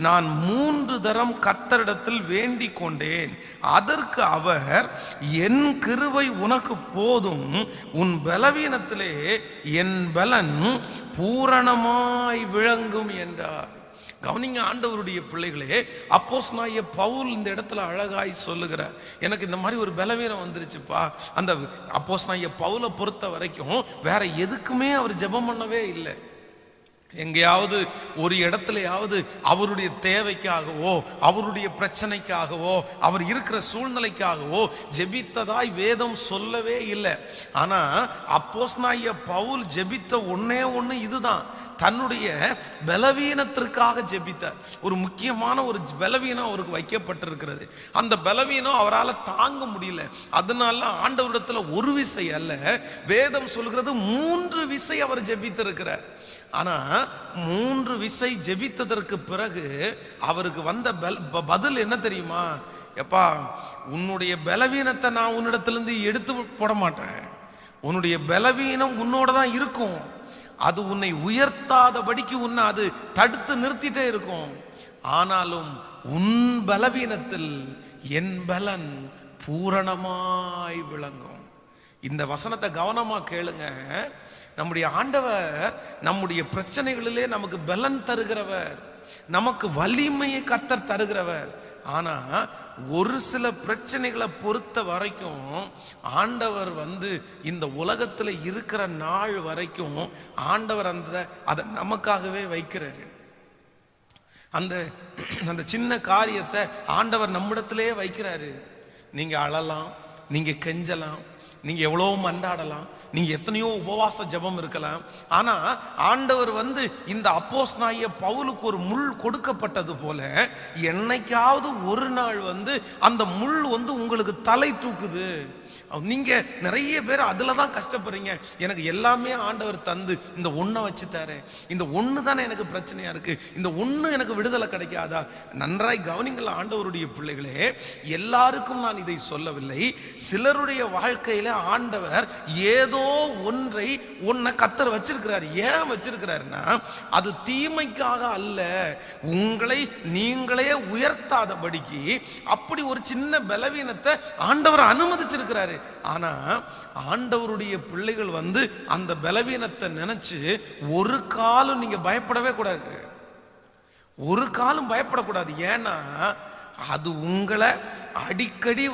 நான் 3 தரம் கர்த்தரிடத்தில் வேண்டிக் கொண்டேன். அதற்கு அவர், என் கிருபை உனக்கு போதும், உன் பலவீனத்திலே என் பலன் பூரணமாய் விளங்கும் என்றார். கவனிங்க ஆண்டவருடைய பிள்ளைகளே, அப்போஸ்தலனாகிய பவுல் இந்த இடத்துல அழகாய் சொல்லுகிறார், எனக்கு இந்த மாதிரி ஒரு பலவீனம் வந்துருச்சுப்பா. அந்த அப்போஸ்தலனாகிய பவுலை பொறுத்த வரைக்கும் வேற எதுக்குமே அவர் ஜெபம் பண்ணவே இல்லை. எங்கேயாவது ஒரு இடத்துலயாவது அவருடைய தேவைக்காகவோ அவருடைய பிரச்சனைக்காகவோ அவர் இருக்கிற சூழ்நிலைக்காகவோ ஜெபித்ததாய் வேதம் சொல்லவே இல்லை. ஆனா அப்போஸ்தலனாகிய பவுல் ஜெபித்த ஒன்னே ஒன்று இதுதான், தன்னுடைய பலவீனத்திற்காக ஜெபித்தார். ஒரு முக்கியமான ஒரு பலவீனம் அவருக்கு வைக்கப்பட்டிருக்கிறது. அந்த பலவீனம் அவரால் தாங்க முடியல. அதனால ஆண்டவரிடத்துல ஒரு விசை அல்ல, வேதம் சொல்கிறது 3 விசை அவர் ஜெபித்திருக்கிறார். ஆனா 3 விசை ஜெபித்ததற்கு பிறகு அவருக்கு வந்த பதில் என்ன தெரியுமா? எப்பா, உன்னுடைய பலவீனத்தை நான் உன்னிடத்திலிருந்து எடுத்து போட மாட்டேன். உன்னுடைய பலவீனம் உன்னோட தான் இருக்கும். அது உன்னை உயர்த்தாதபடிக்கு உன்னை அது தடுத்து நிறுத்திட்டே இருக்கும். ஆனாலும் உன் பலவீனத்தில் என் பலன் பூரணமாய் விளங்கும். இந்த வசனத்தை கவனமா கேளுங்க. நம்முடைய ஆண்டவர் நம்முடைய பிரச்சனைகளிலே நமக்கு பலன் தருகிறவர், நமக்கு வலிமையை கர்த்தர் தருகிறவர். ஆனா ஒரு சில பிரச்சனைகளை பொறுத்த வரைக்கும் ஆண்டவர் இந்த உலகத்துல இருக்கிற நாள் வரைக்கும் ஆண்டவர் அதை நமக்காகவே வைக்கிறாரு. அந்த அந்த சின்ன காரியத்தை ஆண்டவர் நம்மிடத்திலே வைக்கிறாரு. நீங்க அழலாம், நீங்க கெஞ்சலாம், நீங்க எவ்வளவு மன்றாடலாம், நீங்க எத்தனையோ உபவாச ஜெபம் இருக்கலாம். ஆனா ஆண்டவர் இந்த அப்போஸ்தலனாகிய பவுலுக்கு ஒரு முள் கொடுக்கப்பட்டது போல என்னைக்காவது ஒரு நாள் அந்த முள் உங்களுக்கு தலை தூக்குது. நீங்க நிறைய பேர் அதுலதான் கஷ்டப்படுறீங்க. எனக்கு எல்லாமே ஆண்டவர் தந்து இந்த ஒன்றை வச்சு தர, இந்த ஒண்ணு தானே எனக்கு பிரச்சனையா இருக்கு, இந்த ஒண்ணு எனக்கு விடுதலை கிடைக்காதா? நன்றாய் கவனிங்கள் ஆண்டவருடைய பிள்ளைகளே, எல்லாருக்கும் நான் இதை சொல்லவில்லை. சிலருடைய வாழ்க்கையில ஆண்டவர் ஏதோ ஒன்றை கர்த்தர் வச்சிருக்கிறார். ஏன் வச்சிருக்கிறாருன்னா அது தீமைக்காக அல்ல, உங்களை நீங்களே உயர்த்தாதபடிக்கு அப்படி ஒரு சின்ன பலவீனத்தை ஆண்டவர் அனுமதிச்சிருக்கிறாரு. ஆனா ஆண்டவருடைய பிள்ளைகள் அந்த பலவீனத்தை நினைச்சு ஒரு காலம் நீங்க பயப்படவே கூடாது. ஒரு காலம் பயப்படக்கூடாது. ஏன்னா அது உங்களை அடிக்கடி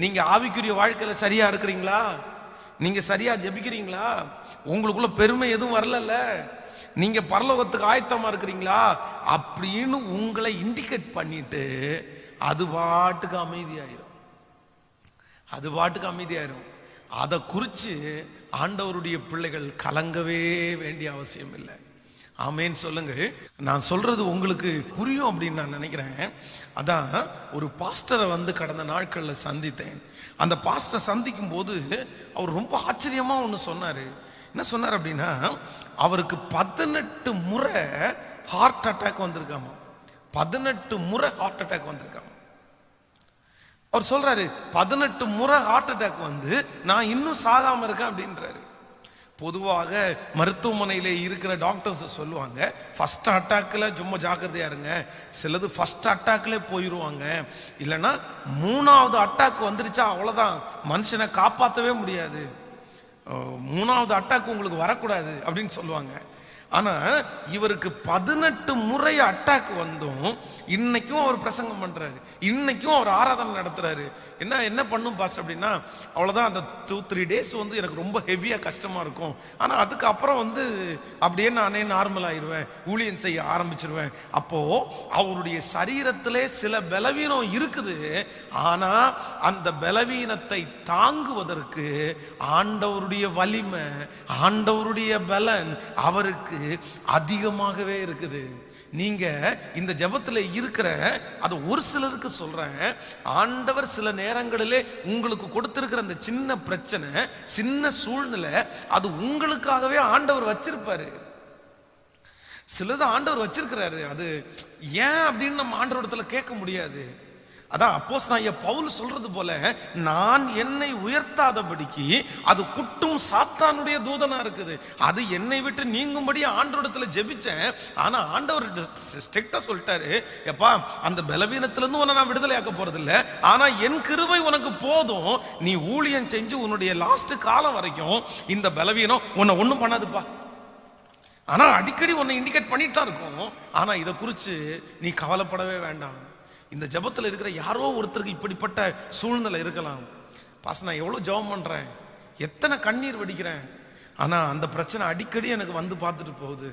நீங்க ஆவிக்குரிய வாழ்க்கையில சரியா இருக்கிறீங்களா, நீங்க சரியா ஜெபிக்கிறீங்களா, உங்களுக்குள்ள பெருமை எதுவும் வரல, நீங்க பரலோகத்துக்கு ஆயத்தமா இருக்கிறீங்களா அப்படின்னு உங்களை இண்டிகேட் பண்ணிட்டு அது பாட்டுக்கு அமைதியாயிரும். அது பாட்டுக்கு அமைதியாயிரும். அதை குறித்து ஆண்டவருடைய பிள்ளைகள் கலங்கவே வேண்டிய அவசியம் இல்லை. ஆமேன் சொல்லுங்கள். நான் சொல்றது உங்களுக்கு புரியும் அப்படின்னு நான் நினைக்கிறேன். அதான் ஒரு பாஸ்டரை கடந்த நாட்களில் சந்தித்தேன். அந்த பாஸ்டரை சந்திக்கும் போது அவர் ரொம்ப ஆச்சரியமா ஒன்று சொன்னார். என்ன சொன்னார் அப்படின்னா, அவருக்கு 18 முறை ஹார்ட் அட்டாக் வந்திருக்காமா. 18 முறை ஹார்ட் அட்டாக் வந்திருக்காமா. அவர் சொல்றாரு, 18 முறை ஹார்ட் அட்டாக் நான் இன்னும் சாகாம இருக்கேன் அப்படின்றாரு. பொதுவாக மருத்துவமனையில இருக்கிற டாக்டர்ஸ் சொல்லுவாங்க, ஃபர்ஸ்ட் அட்டாக்ல சும்மா ஜாக்கிரதையா இருங்க, சிலது ஃபர்ஸ்ட் அட்டாக்ல போயிடுவாங்க, இல்லைன்னா 3வது அட்டாக் வந்துருச்சா அவ்வளவுதான், மனுஷனை காப்பாற்றவே முடியாது, 3வது அட்டாக் உங்களுக்கு வரக்கூடாது அப்படின்னு சொல்லுவாங்க. ஆனா இவருக்கு 18 முறை அட்டாக் இன்னைக்கும் அவர் பிரசங்கம் பண்றாரு, இன்னைக்கும் அவர் ஆராதனை நடத்துறாரு. என்ன பண்ணும் பாஸ் அப்படின்னா, அவ்வளவுதான், அந்த 2-3 டேஸ் எனக்கு ரொம்ப ஹெவியா கஷ்டமா இருக்கும். ஆனா அதுக்கப்புறம் அப்படியே நானே நார்மல் ஆயிடுவேன், ஊழியம் செய்ய ஆரம்பிச்சிருவேன். அப்போ அவருடைய சரீரத்திலே சில பலவீனம் இருக்குது. ஆனா அந்த பலவீனத்தை தாங்குவதற்கு ஆண்டவருடைய வலிமை, ஆண்டவருடைய பலன் அவருக்கு அதிகமாகவே இருக்குது. நீங்க இந்த ஜெபத்துல இருக்கிற அது ஒரு சிலருக்கு சொல்றேன், ஆண்டவர் சில நேரங்களிலே உங்களுக்கு கொடுத்திருக்கிற அந்த சின்ன பிரச்சனை, சின்ன சூழ்நிலை, அது உங்களுக்காகவே ஆண்டவர் வச்சிருப்பாரு. சிலது ஆண்டவர் வச்சிருக்கிறாரு. அது ஏன் அப்படின்னு நம்ம ஆண்டவரிடத்துல கேட்க முடியாது. அதான் அப்போஸ்தலனாகிய பவுல் சொல்றது போல, நான் என்னை உயர்த்தாதபடிக்கு அது குட்டும் சாத்தானுடைய தூதனா இருக்குது. அது என்னை விட்டு நீங்கும்படி ஆண்டவரிடத்துல ஜெபிச்சேன். ஆனா ஆண்டவர் ஸ்ட்ரிக்ட்டா சொல்லிட்டாரு, எப்பா அந்த பலவீனத்துல இருந்து உன்னை நான் விடுதலையாக்க போறது இல்ல, ஆனா என் கிருபை உனக்கு போதும், நீ ஊழியம் செஞ்சு உன்னுடைய லாஸ்ட் காலம் வரைக்கும் இந்த பலவீனம் உன்னை ஒண்ணும் பண்ணாதுப்பா. ஆனா அடிக்கடி உன்னை இண்டிகேட் பண்ணிட்டு தான் இருக்கும். ஆனா இதை குறித்து நீ கவலைப்படவே வேண்டாம். இந்த ஜெபத்தில் இருக்கிற யாரோ ஒருத்தருக்கு இப்படிப்பட்ட சூழ்நிலை இருக்கலாம். நான் எவ்வளோ ஜெபம் பண்ணுறேன், எத்தனை கண்ணீர் வடிக்கிறேன், ஆனால் அந்த பிரச்சனை அடிக்கடி எனக்கு வந்து பார்த்துட்டு போகுது.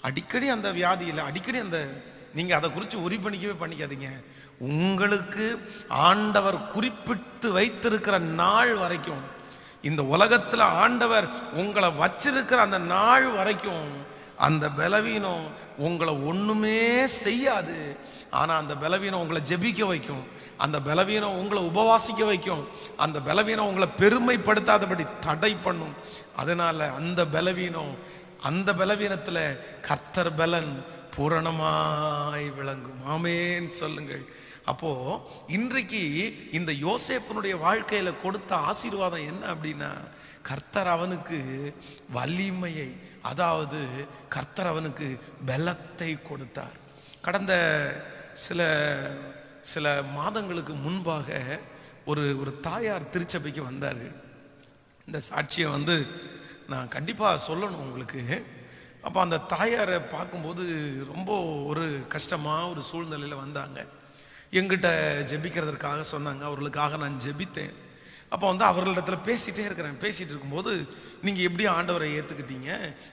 அடிக்கடி அந்த வியாதியில் அடிக்கடி அந்த நீங்கள் அதை குறித்து உரி பண்ணிக்காதீங்க. உங்களுக்கு ஆண்டவர் குறிப்பிட்டு வைத்திருக்கிற நாள் வரைக்கும், இந்த உலகத்தில் ஆண்டவர் உங்களை வச்சிருக்கிற அந்த நாள் வரைக்கும் அந்த பலவீனம் உங்களை ஒண்ணுமே செய்யாது. ஆனா அந்த பலவீனம் உங்களை ஜெபிக்க வைக்கும், அந்த பலவீனம் உங்களை உபவாசிக்க வைக்கும், அந்த பலவீனம் உங்களை பெருமைப்படுத்தாதபடி தடை பண்ணும். அதனால அந்த பலவீனத்துல கர்த்தர் பலன் பூரணமாய் விளங்கும். ஆமென் சொல்லுங்கள். அப்போ இன்றைக்கு இந்த யோசேப்பினுடைய வாழ்க்கையில கொடுத்த ஆசீர்வாதம் என்ன அப்படின்னா, கர்த்தர் அவனுக்கு வலிமையை, அதாவது கர்த்தர் அவனுக்கு பலத்தை கொடுத்தார். கடந்த சில மாதங்களுக்கு முன்பாக ஒரு தாயார் திருச்சபைக்கு வந்தார்கள். இந்த சாட்சியை நான் கண்டிப்பாக சொல்லணும் உங்களுக்கு. அப்போ அந்த தாயாரை பார்க்கும்போது ரொம்ப ஒரு கஷ்டமாக ஒரு சூழ்நிலையில் வந்தாங்க. எங்கிட்ட ஜெபிக்கிறதுக்காக சொன்னாங்க. அவர்களுக்காக நான் ஜெபித்தேன். அப்போ அவர்களிடத்துல பேசிகிட்டு இருக்கும்போது, நீங்கள் எப்படி ஆண்டவரை ஏற்றுக்கிட்டீங்க,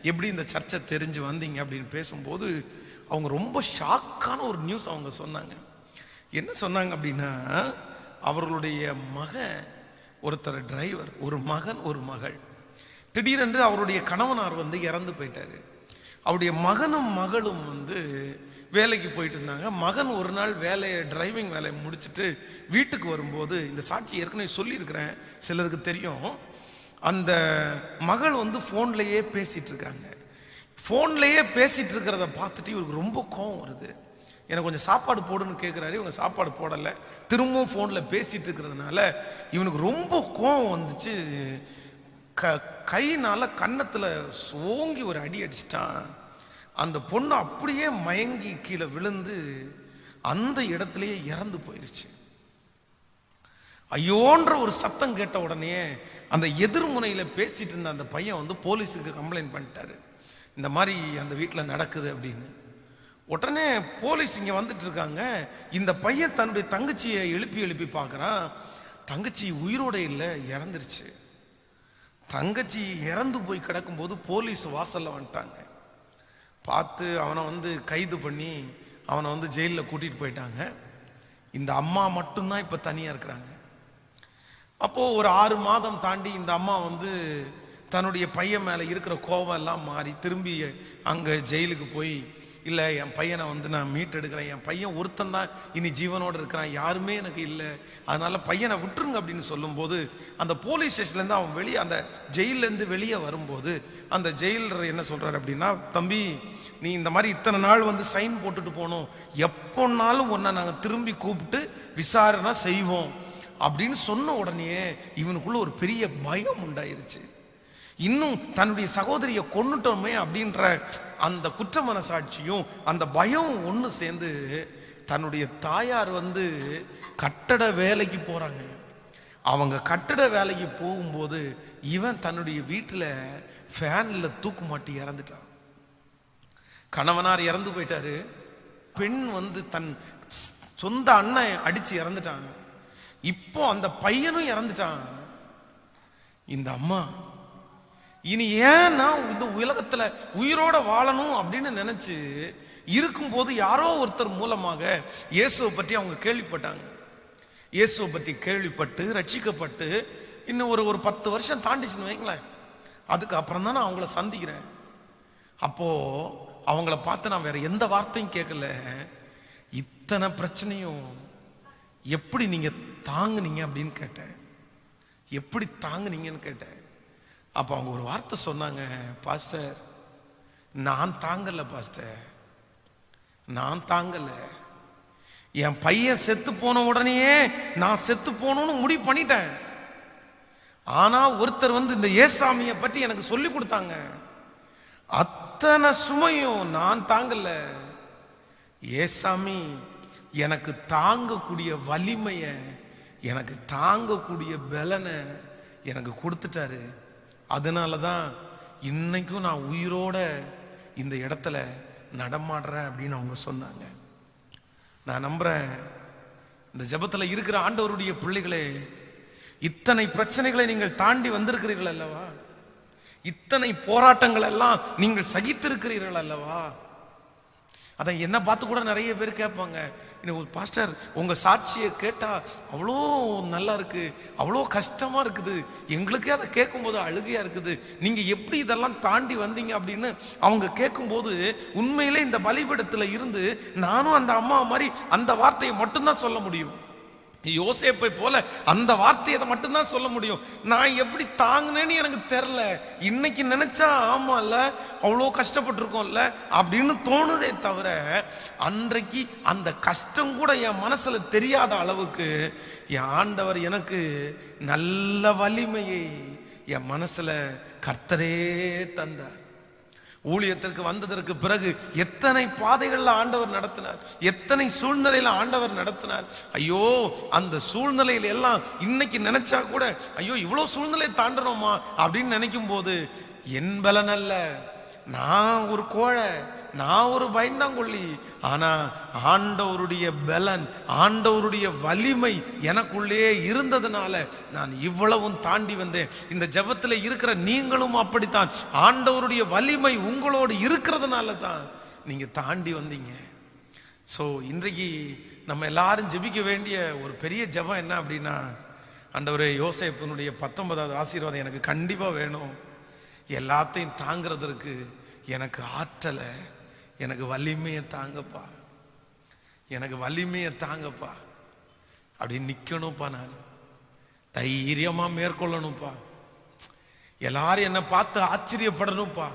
எப்படி இந்த சர்ச்சை தெரிஞ்சு வந்தீங்க அப்படின்னு பேசும்போது அவங்க ரொம்ப ஷாக்கான ஒரு நியூஸ் அவங்க சொன்னாங்க. என்ன சொன்னாங்க அப்படின்னா, அவர்களுடைய மகன் ஒருத்தர் டிரைவர், ஒரு மகன் ஒரு மகள், திடீரென்று அவருடைய கணவனார் இறந்து போயிட்டாரு. அவருடைய மகனும் மகளும் வேலைக்கு போயிட்டு இருந்தாங்க. மகன் ஒரு நாள் டிரைவிங் வேலையை முடிச்சுட்டு வீட்டுக்கு வரும்போது, இந்த சாட்சி ஏற்கனவே சொல்லியிருக்கிறேன், சிலருக்கு தெரியும், அந்த மகள் ஃபோன்லேயே பேசிட்டு இருக்காங்க. ஃபோன்லேயே பேசிட்டு இருக்கிறத பார்த்துட்டு இவருக்கு ரொம்ப கோவம் வருது. எனக்கு கொஞ்சம் சாப்பாடு போடுன்னு கேட்குறாரு. இவங்க சாப்பாடு போடலை, திரும்பவும் ஃபோனில் பேசிட்டு இருக்கிறதுனால இவனுக்கு ரொம்ப கோவம் வந்துச்சு. கையினால கன்னத்தில் சோங்கி ஒரு அடி அடிச்சிட்டான். அந்த பொண்ணு அப்படியே மயங்கி கீழே விழுந்து அந்த இடத்துலயே இறந்து போயிருச்சு. ஐயோன்ற ஒரு சத்தம் கேட்ட உடனே அந்த எதிர்முனையில பேசிட்டு இருந்த அந்த பையன் போலீஸுக்கு கம்ப்ளைண்ட் பண்ணிட்டாரு, இந்த மாதிரி அந்த வீட்டில் நடக்குது அப்படின்னு. உடனே போலீஸ் இங்கே வந்துட்டு இருக்காங்க. இந்த பையன் தன்னுடைய தங்கச்சியை எழுப்பி பார்க்குறான். தங்கச்சி உயிரோட இல்லை, இறந்துருச்சு. தங்கச்சி இறந்து போய் கிடக்கும்போது போலீஸ் வாசல்ல வந்துட்டாங்க. பார்த்து அவனை கைது பண்ணி அவனை ஜெயிலில் கூட்டிகிட்டு போயிட்டாங்க. இந்த அம்மா மட்டும்தான் இப்போ தனியாக இருக்கிறாங்க. அப்போது ஒரு 6 மாதம் தாண்டி இந்த அம்மா தன்னுடைய பையன் மேலே இருக்கிற கோபம் எல்லாம் மாறி திரும்பி அங்கே ஜெயிலுக்கு போய், இல்லை என் பையனை நான் மீட்டெடுக்கிறேன், என் பையன் ஒருத்தன் தான் இனி ஜீவனோடு இருக்கிறான், யாருமே எனக்கு இல்லை, அதனால் பையனை விட்டுருங்க அப்படின்னு சொல்லும்போது, அந்த போலீஸ் ஸ்டேஷன்லேருந்து அவன் அந்த ஜெயிலேருந்து வெளியே வரும்போது அந்த ஜெயிலர் என்ன சொல்கிறார் அப்படின்னா, தம்பி நீ இந்த மாதிரி இத்தனை நாள் சைன் போட்டுட்டு போனோம், எப்போனாலும் உன்னை நாங்கள் திரும்பி கூப்பிட்டு விசாரணை செய்வோம் அப்படின்னு சொன்ன உடனே இவனுக்குள்ள ஒரு பெரிய பயம் உண்டாயிருச்சு. இன்னும் தன்னுடைய சகோதரியை கொன்னுட்டோமே அப்படின்ற அந்த குற்ற மனசாட்சியும் அந்த பயம் ஒன்று சேர்ந்து தன்னுடைய தாயார் கட்டட வேலைக்கு போறாங்க. அவங்க கட்டட வேலைக்கு போகும்போது இவன் தன்னுடைய வீட்டில் ஃபேன்ல தூக்கு மாட்டி இறந்துட்டான். கணவனார் இறந்து போயிட்டாரு. பெண் தன் சொந்த அண்ணன் அடிச்சு இறந்துட்டாங்க. இப்போ அந்த பையனும் இறந்துட்டான். இந்த அம்மா இனி ஏன் நான் இந்த உலகத்துல உயிரோட வாழணும் அப்படின்னு நினைச்சு இருக்கும்போது யாரோ ஒருத்தர் மூலமாக இயேசுவை பற்றி அவங்க கேள்விப்பட்டாங்க. இயேசுவை பற்றி கேள்விப்பட்டு ரட்சிக்கப்பட்டு இன்னும் ஒரு 10 வருஷம் தாண்டிச்சுன்னு வைங்களேன். அதுக்கு அப்புறம் தான் நான் அவங்கள சந்திக்கிறேன். அப்போ அவங்கள பார்த்து நான் வேற எந்த வார்த்தையும் கேட்கல, இத்தனை பிரச்சனையும் எப்படி நீங்க தாங்குனீங்க அப்படின்னு கேட்டேன். எப்படி தாங்குனீங்கன்னு கேட்டேன். அப்போ அவங்க ஒரு வார்த்தை சொன்னாங்க, பாஸ்டர் நான் தாங்கல, பாஸ்டர் நான் தாங்கல, என் பையன் செத்து போன உடனேயே நான் செத்து போகணும்னு முடிவு பண்ணிட்டேன். ஆனா ஒருத்தர் வந்து இந்த ஏசாமியை பற்றி எனக்கு சொல்லி கொடுத்தாங்க. அத்தனை சுமையும் நான் தாங்கல. ஏசாமி எனக்கு தாங்கக்கூடிய வலிமைய, எனக்கு தாங்கக்கூடிய பலனை எனக்கு கொடுத்துட்டாரு. அதனாலதான் இன்னைக்கும் நான் உயிரோட இந்த இடத்துல நடமாடுறேன் அப்படின்னு அவங்க சொன்னாங்க. நான் நம்புறேன் இந்த ஜெபத்துல இருக்கிற ஆண்டவருடைய பிள்ளைகளே, இத்தனை பிரச்சனைகளை நீங்கள் தாண்டி வந்திருக்கிறீர்கள் அல்லவா? இத்தனை போராட்டங்கள் எல்லாம் நீங்கள் சகித்திருக்கிறீர்கள் அல்லவா? அதை என்ன பார்த்து கூட நிறைய பேர் கேட்பாங்க, பாஸ்டர் உங்க சாட்சியை கேட்டா அவ்வளோ நல்லா இருக்கு, அவ்வளோ கஷ்டமா இருக்குது, எங்களுக்கே அதை கேட்கும் போது அழுகையா இருக்குது, நீங்க எப்படி இதெல்லாம் தாண்டி வந்தீங்க அப்படின்னு அவங்க கேட்கும்போது, உண்மையிலே இந்த பலிபீடத்துல இருந்து நானும் அந்த அம்மா மாதிரி அந்த வார்த்தையை மட்டும்தான் சொல்ல முடியும். யோசேப்பை போல அந்த வார்த்தையை மட்டும்தான் சொல்ல முடியும். நான் எப்படி தாங்கினேன்னு எனக்கு தெரியல. இன்னைக்கு நினைச்சா ஆமால அவ்வளோ கஷ்டப்பட்டிருக்கோம்ல அப்படின்னு தோணுதே தவிர, அன்றைக்கு அந்த கஷ்டம் கூட என் மனசுல தெரியாத அளவுக்கு என் ஆண்டவர் எனக்கு நல்ல வலிமையை என் மனசுல கர்த்தரே தந்தார். ஊழியத்திற்கு வந்ததற்கு பிறகு எத்தனை பாதைகள்ல ஆண்டவர் நடத்தினார், எத்தனை சூழ்நிலையில ஆண்டவர் நடத்தினார். ஐயோ அந்த சூழ்நிலையில எல்லாம் இன்னைக்கு நினைச்சா கூட ஐயோ இவ்வளவு சூழ்நிலை தாண்டணுமா அப்படின்னு நினைக்கும் போது, என் பலன் அல்ல, நான் ஒரு கோழை, நான் ஒரு பயந்தாங்கொள்ளி, ஆனா ஆண்டவருடைய பலன், ஆண்டவருடைய வலிமை எனக்குள்ளே இருந்ததுனால நான் இவ்வளவும் தாண்டி வந்தேன். இந்த ஜெபத்தில் இருக்கிற நீங்களும் அப்படித்தான், ஆண்டவருடைய வலிமை உங்களோடு இருக்கிறதுனால தான் நீங்க தாண்டி வந்தீங்க. ஸோ இன்றைக்கு நம்ம எல்லாரும் ஜெபிக்க வேண்டிய ஒரு பெரிய ஜெபம் என்ன அப்படின்னா, ஆண்டவரே யோசேப்பினுடைய 19வது ஆசீர்வாதம் எனக்கு கண்டிப்பா வேணும். எல்லாத்தையும் தாங்கிறதுக்கு எனக்கு ஆற்றலை, எனக்கு வலிமையை தாங்கப்பா, எனக்கு வலிமையை தாங்கப்பா அப்படின்னு நிக்கணும்ப்பா. நான் தைரியமா மேற்கொள்ளணும்ப்பா. எல்லாரும் என்னை பார்த்து ஆச்சரியப்படணும்ப்பா.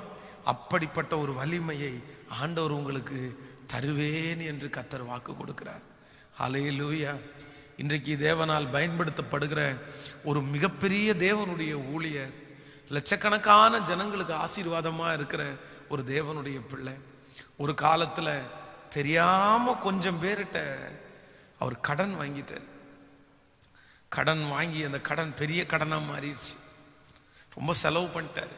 அப்படிப்பட்ட ஒரு வலிமையை ஆண்டவர் உங்களுக்கு தருவேன் என்று கர்த்தர் வாக்கு கொடுக்கிறார். ஹல்லேலூயா. இன்றைக்கு தேவனால் பயன்படுத்தப்படுகிற ஒரு மிகப்பெரிய தேவனுடைய ஊழியர், லட்சக்கணக்கான ஜனங்களுக்கு ஆசீர்வாதமா இருக்கிற ஒரு தேவனுடைய பிள்ளை. ஒரு காலத்துல தெரியாம கொஞ்சம் பேர்கிட்ட அவர் கடன் வாங்கிட்டார். கடன் வாங்கி அந்த கடன் பெரிய கடனா மாறிடுச்சு. ரொம்ப செலவு பண்ணிட்டாரு.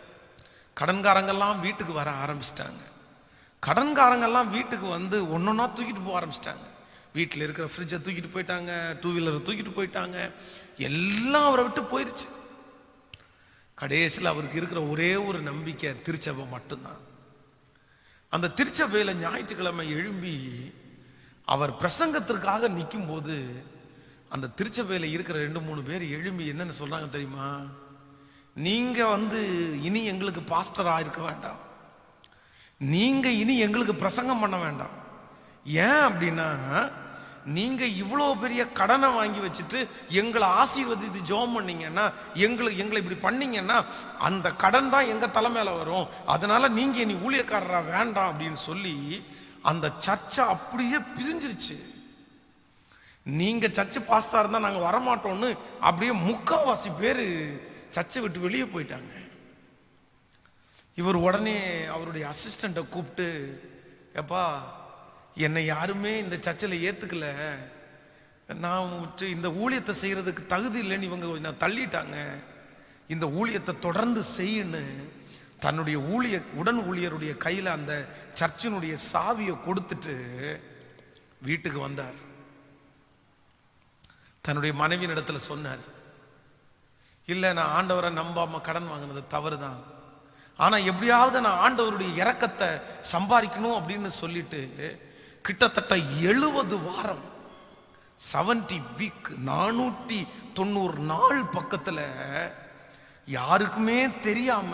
கடன்காரங்கெல்லாம் வீட்டுக்கு வர ஆரம்பிச்சிட்டாங்க. கடன்காரங்கெல்லாம் வீட்டுக்கு வந்து ஒன்னொன்னா தூக்கிட்டு போக ஆரம்பிச்சிட்டாங்க. வீட்டில் இருக்கிற ஃப்ரிட்ஜை தூக்கிட்டு போயிட்டாங்க, 2 வீலரை தூக்கிட்டு போயிட்டாங்க, எல்லாம் அவரை விட்டு போயிடுச்சு. கடைசியில் அவருக்கு இருக்கிற ஒரே ஒரு நம்பிக்கை திருச்சபை மட்டும்தான். அந்த திருச்சபையில ஞாயிற்றுக்கிழமை எழும்பி அவர் பிரசங்கத்திற்காக நிற்கும் போது, அந்த திருச்சபையில இருக்கிற 2-3 பேர் எழும்பி என்னன்னு சொல்றாங்க தெரியுமா? நீங்க வந்து இனி எங்களுக்கு பாஸ்டரா இருக்க வேண்டாம், நீங்க இனி எங்களுக்கு பிரசங்கம் பண்ண வேண்டாம். ஏன் அப்படின்னா, நீங்க இவ்வளோ பெரிய கடனை வாங்கி வச்சுட்டு எங்களை ஆசீர்வதித்து ஜெபம் பண்ணீங்கன்னா, எங்களை இப்படி பண்ணீங்கன்னா அந்த கடன் தான் எங்க தலைமையில வரும், அதனால நீங்க இனி ஊழியக்காரரா வேண்டாம் அப்படின்னு சொல்லி அந்த சர்ச்சை அப்படியே பிரிஞ்சிருச்சு. நீங்க சர்ச்சு பாஸ்டா இருந்தா நாங்க வரமாட்டோம்னு அப்படியே 3/4 பேர் சர்ச்சை விட்டு வெளியே போயிட்டாங்க. இவர் உடனே அவருடைய அசிஸ்டண்ட்டை கூப்பிட்டு, எப்பா என்னை யாருமே இந்த சர்ச்சில் ஏத்துக்கல, நான் இந்த ஊழியத்தை செய்யறதுக்கு தகுதி இல்லைன்னு இவங்க நான் தள்ளிட்டாங்க, இந்த ஊழியத்தை தொடர்ந்து செய்யன்னு தன்னுடைய உடன் ஊழியருடைய கையில அந்த சர்ச்சினுடைய சாவியை கொடுத்துட்டு வீட்டுக்கு வந்தார். தன்னுடைய மனைவியின் இடத்துல சொன்னார், இல்லை நான் ஆண்டவரை நம்பாம கடன் வாங்கினது தவறுதான், ஆனா எப்படியாவது நான் ஆண்டவருடைய இரக்கத்தை சம்பாதிக்கணும் அப்படின்னு சொல்லிட்டு கிட்டத்தட்ட 70 வாரம் 70 வீக் 490 நாள் பக்கத்துல யாருக்குமே தெரியாம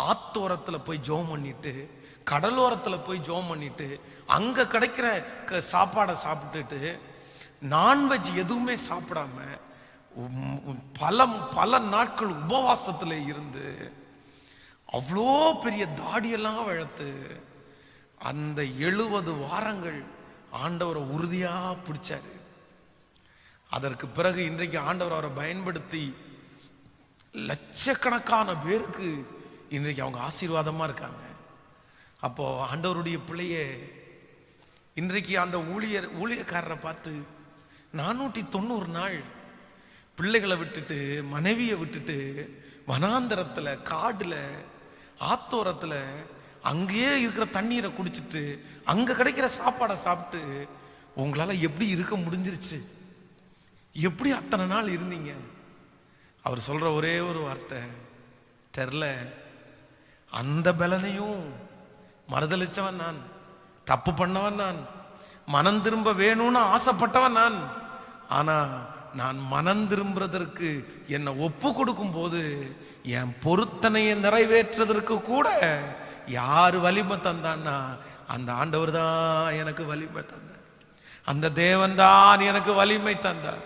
ஆத்தோரத்துல போய் ஜெபம் பண்ணிட்டு, கடலோரத்துல போய் ஜெபம் பண்ணிட்டு, அங்க கிடைக்கிற சாப்பாடை சாப்பிட்டுட்டு, நான்வெஜ் எதுவுமே சாப்பிடாம பல நாட்கள் உபவாசத்துல இருந்து அவ்வளோ பெரிய தாடியெல்லாம் வளர்த்து அந்த 70 வாரங்கள் ஆண்டவரை உறுதியா பிடிச்சாரு. அதற்கு பிறகு இன்றைக்கு ஆண்டவர் அவரை பயன்படுத்தி லட்சக்கணக்கான பேருக்கு இன்றைக்கு அவங்க ஆசீர்வாதமா இருக்காங்க. அப்போ ஆண்டவருடைய பிள்ளைய இன்றைக்கு அந்த ஊழியக்காரரை பார்த்து 490 நாள் பிள்ளைகளை விட்டுட்டு மனைவியை விட்டுட்டு வனாந்தரத்துல காடுல ஆத்தோரத்துல அங்கேயே இருக்கிற தண்ணீரை குடிச்சிட்டு அங்க கிடைக்கிற சாப்பாடை சாப்பிட்டு உங்களால எப்படி இருக்க முடிஞ்சிருச்சு? எப்படி அத்தனை நாள் இருந்தீங்க? அவர் சொல்ற ஒரே ஒரு வார்த்தை, தெரில. அந்த பலனையும் மறுதளிச்சவன் நான், தப்பு பண்ணவன் நான், மனம் திரும்ப வேணும்னு ஆசைப்பட்டவன் நான். ஆனா நான் மனம் திரும்புறதற்கு என்னை ஒப்பு கொடுக்கும் போது என் பொருத்தனையை நிறைவேற்றுவதற்கு கூட யாரு வலிமை தந்தான்னா அந்த ஆண்டவர் தான் எனக்கு வலிமை தந்தார். அந்த தேவன் தான் எனக்கு வலிமை தந்தார்.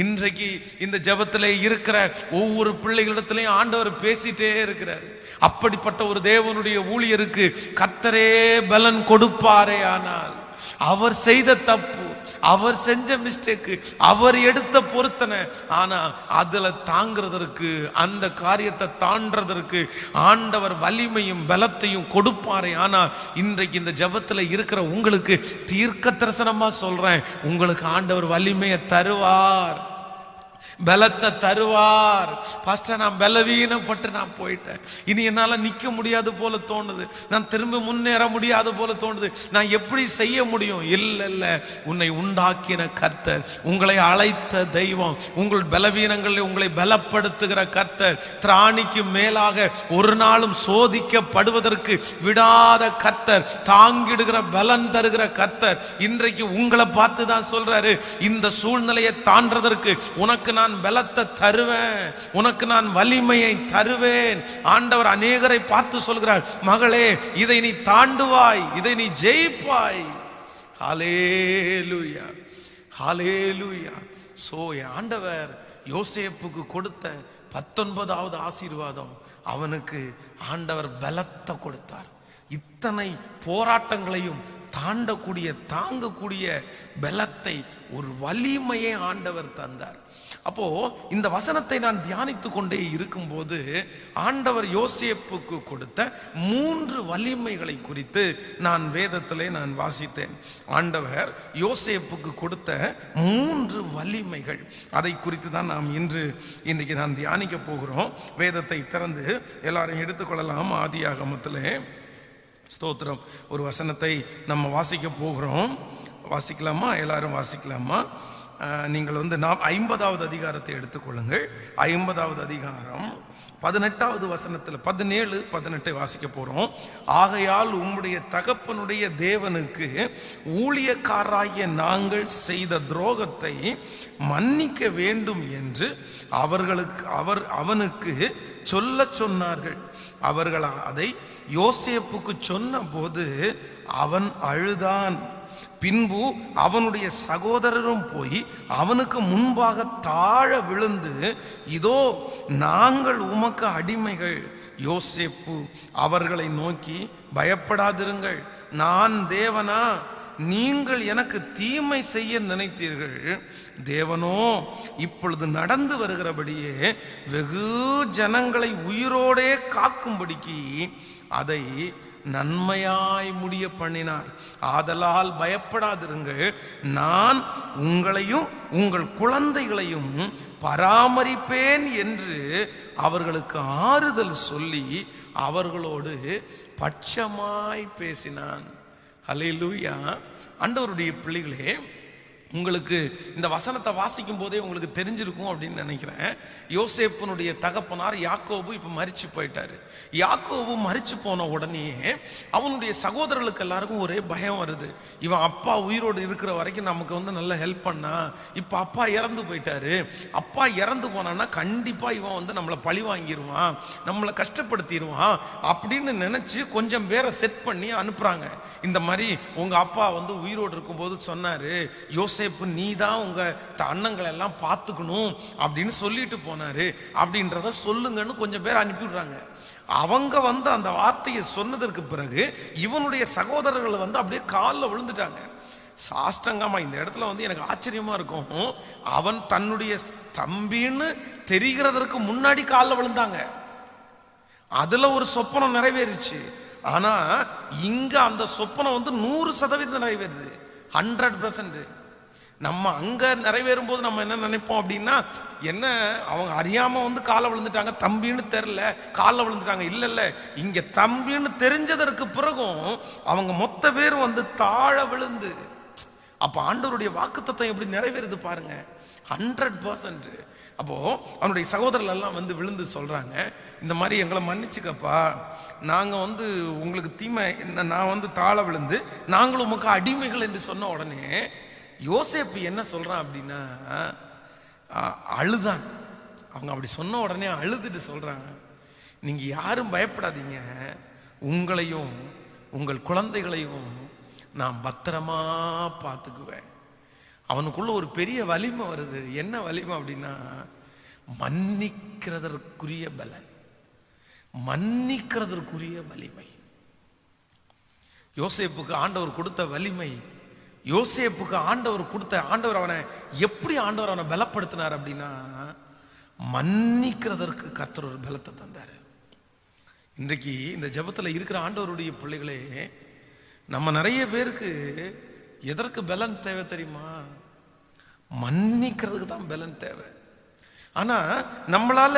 இன்றைக்கு இந்த ஜெபத்திலே இருக்கிற ஒவ்வொரு பிள்ளைகளிடத்திலையும் ஆண்டவர் பேசிட்டே இருக்கிறார். அப்படிப்பட்ட ஒரு தேவனுடைய ஊழியருக்கு கர்த்தரே பலன் கொடுப்பாரே. ஆனால் அவர் செய்த தப்பு, அவர் செஞ்ச மிஸ்டேக்கு, அவர் எடுத்த பொருத்தனை, ஆனா அதுல தாங்கிறதற்கு, அந்த காரியத்தை தாண்டதற்கு ஆண்டவர் வலிமையும் பலத்தையும் கொடுப்பாரே. ஆனா இன்றைக்கு இந்த ஜெபத்துல இருக்கிற உங்களுக்கு தீர்க்க தரிசனமா சொல்றேன், உங்களுக்கு ஆண்டவர் வலிமையை தருவார், பலத்தை தருவார். பாஸ்டர், நான் பலவீனப்பட்டு நான் போயிட்டேன், இனி என்னால நிக்க முடியாது போல தோணுது, நான் திரும்ப முன்னேற முடியாது போல தோணுது, நான் எப்படி செய்ய முடியும்? இல்ல இல்ல, உன்னை உண்டாக்கின கர்த்தர், உங்களை அழைத்த தெய்வம், உங்கள் பலவீனங்களில் உங்களை பலப்படுத்துகிற கர்த்தர், திராணிக்கு மேலாக ஒரு நாளும் சோதிக்கப்படுவதற்கு விடாத கர்த்தர், தாங்கிடுகிற பலன் தருகிற கர்த்தர் இன்றைக்கு உங்களை பார்த்து தான் சொல்றாரு, இந்த சூழ்நிலையை தாண்டதற்கு உனக்கு நான் பலத்தை தருவேன், உனக்கு நான் வலிமையை தருவேன். ஆண்டவர் அநேகரை பார்த்து சொல்கிறார், மகளே, இதை நீ தாண்டுவாய், இதை நீ ஜெயிப்பாய். ஹல்லேலூயா, ஹல்லேலூயா. சோ ஆண்டவர் யோசேப்புக்கு கொடுத்த 19வது ஆசீர்வாதம், அவனுக்கு ஆண்டவர் பலத்தை கொடுத்தார். இத்தனை போராட்டங்களையும் தாங்கக்கூடிய பலத்தை, ஒரு வலிமையை ஆண்டவர் தந்தார். அப்போ இந்த வசனத்தை நான் தியானித்துக் கொண்டே இருக்கும்போது ஆண்டவர் யோசேப்புக்கு கொடுத்த 3 வலிமைகளை குறித்து நான் வேதத்திலே நான் வாசித்தேன். ஆண்டவர் யோசேப்புக்கு கொடுத்த 3 வலிமைகள், அதை குறித்து தான் நாம் இன்றைக்கு நான் தியானிக்க போகிறோம். வேதத்தை திறந்து எல்லாரும் எடுத்துக்கொள்ளலாம். ஆதியாகமத்திலே ஸ்தோத்திரம், ஒரு வசனத்தை நம்ம வாசிக்க போகிறோம். வாசிக்கலாமா? எல்லாரும் வாசிக்கலாமா? நீங்கள் 50வது அதிகாரத்தை எடுத்துக்கொள்ளுங்கள். 50வது அதிகாரம் 18வது வசனத்தில் 17, 18 வாசிக்க போறோம். ஆகையால் உம்முடைய தகப்பனுடைய தேவனுக்கு ஊழியக்காராகிய நாங்கள் செய்த துரோகத்தை மன்னிக்க வேண்டும் என்று அவனுக்கு சொல்ல சொன்னார்கள். அவர்கள் அதை யோசேப்புக்கு சொன்ன போது அவன் அழுதான். பின்பு அவனுடைய சகோதரரும் போய் அவனுக்கு முன்பாக தாழ விழுந்து, இதோ நாங்கள் உமக்கு அடிமைகள். யோசேப்பு அவர்களை நோக்கி, பயப்படாதிருங்கள், நான் தேவனா? நீங்கள் எனக்கு தீமை செய்ய நினைத்தீர்கள், தேவனோ இப்பொழுது நடந்து வருகிறபடியே வெகு ஜனங்களை உயிரோடே காக்கும்படிக்கு அதை நன்மையாய் முடிய பண்ணினார். ஆதலால் பயப்படாதிருங்கள், நான் உங்களையும் உங்கள் குழந்தைகளையும் பராமரிப்பேன் என்று அவர்களுக்கு ஆறுதல் சொல்லி அவர்களோடு பட்சமாய் பேசினான். ஹல்லேலூயா. ஆண்டவருடைய பிள்ளைகளே, உங்களுக்கு இந்த வசனத்தை வாசிக்கும் போதே உங்களுக்கு தெரிஞ்சிருக்கும் அப்படின்னு நினைக்கிறேன். யோசேப்புனுடைய தகப்பனார் யாக்கோபு இப்ப மரிச்சு போயிட்டாரு. யாக்கோபு மரிச்சு போன உடனே அவனுடைய சகோதரர்களுக்கு எல்லாருக்கும் ஒரே பயம் வருது. இவன் அப்பா உயிரோடு இருக்கிற வரைக்கும் நமக்கு நல்ல ஹெல்ப் பண்ணா, இப்ப அப்பா இறந்து போயிட்டாரு, அப்பா இறந்து போனான்னா கண்டிப்பா இவன் நம்மளை பழி வாங்கிடுவான், நம்மளை கஷ்டப்படுத்திடுவான் அப்படின்னு நினைச்சு கொஞ்சம் பேரை செட் பண்ணி அனுப்புறாங்க. இந்த மாதிரி உங்க அப்பா உயிரோடு இருக்கும்போது சொன்னாரு, யோசேப்பு நீ தான் உங்க அண்ணங்களை எல்லாம் பார்த்துக்கணும் அப்படின்னு சொல்லிட்டு போனாரு அப்படின்றத சொல்லுங்கன்னு கொஞ்சம் பேர் அனுப்பிவிடுறாங்க. அவங்க அந்த வார்த்தையை சொன்னதற்கு பிறகு இவனுடைய சகோதரர்கள் அப்படியே காலில் விழுந்துட்டாங்க. சாஷ்டங்கமா இந்த இடத்துல வந்து எனக்கு ஆச்சரியமா இருக்கும். அவன் தன்னுடைய தம்பின்னு தெரிகிறதற்கு முன்னாடி காலில் விழுந்தாங்க. அதுல ஒரு சொப்பனம் நிறைவேறிச்சு. ஆனா இங்க அந்த சொப்பனம் வந்து 100% நிறைவேறுது, 100%. நம்ம அங்க நிறைவேறும் போது நம்ம என்ன நினைப்போம் அப்படின்னா, என்ன அவங்க அறியாம வந்து காலை விழுந்துட்டாங்க, தம்பின்னு தெரியல காலில் விழுந்துட்டாங்க. இல்ல இல்ல, இங்க தம்பின்னு தெரிஞ்சதற்கு பிறகும் அவங்க மொத்த பேர் வந்து தாழ விழுந்து, அப்ப ஆண்டவருடைய வாக்குத்தத்தம் எப்படி நிறைவேறுது பாருங்க, 100%. அப்போ அவனுடைய சகோதரர்கள் எல்லாம் வந்து விழுந்து சொல்றாங்க, இந்த மாதிரி எங்களை மன்னிச்சுக்கப்பா, நாங்க வந்து உங்களுக்கு தீமை, நான் வந்து தாழ விழுந்து நாங்களும் உமக்கு அடிமைகள் என்று சொன்ன உடனே யோசேப்பு என்ன சொல்றான் அப்படின்னா, அழுதான். அவங்க அப்படி சொன்ன உடனே அழுதுட்டு சொல்றாங்க, நீங்க யாரும் பயப்படாதீங்க, உங்களையும் உங்கள் குழந்தைகளையும் நான் பத்திரமா பார்த்துக்குவேன். அவனுக்குள்ள ஒரு பெரிய வலிமை வருது. என்ன வலிமை அப்படின்னா, மன்னிக்கிறதற்குரிய பலன், மன்னிக்கிறதற்குரிய வலிமை. யோசேப்புக்கு ஆண்டவர் கொடுத்த வலிமை, யோசேப்புக்கு ஆண்டவர் அவனை எப்படி அவனை பலப்படுத்தினார் அப்படின்னா, மன்னிக்கிறதற்கு கர்த்தர் ஒரு பலத்தை தந்தார். இன்றைக்கு இந்த ஜெபத்தில் இருக்கிற ஆண்டவருடைய பிள்ளைகளே, நம்ம நிறைய பேருக்கு எதற்கு பலன் தேவை தெரியுமா? மன்னிக்கிறதுக்கு தான் பலன் தேவை. ஆனா நம்மளால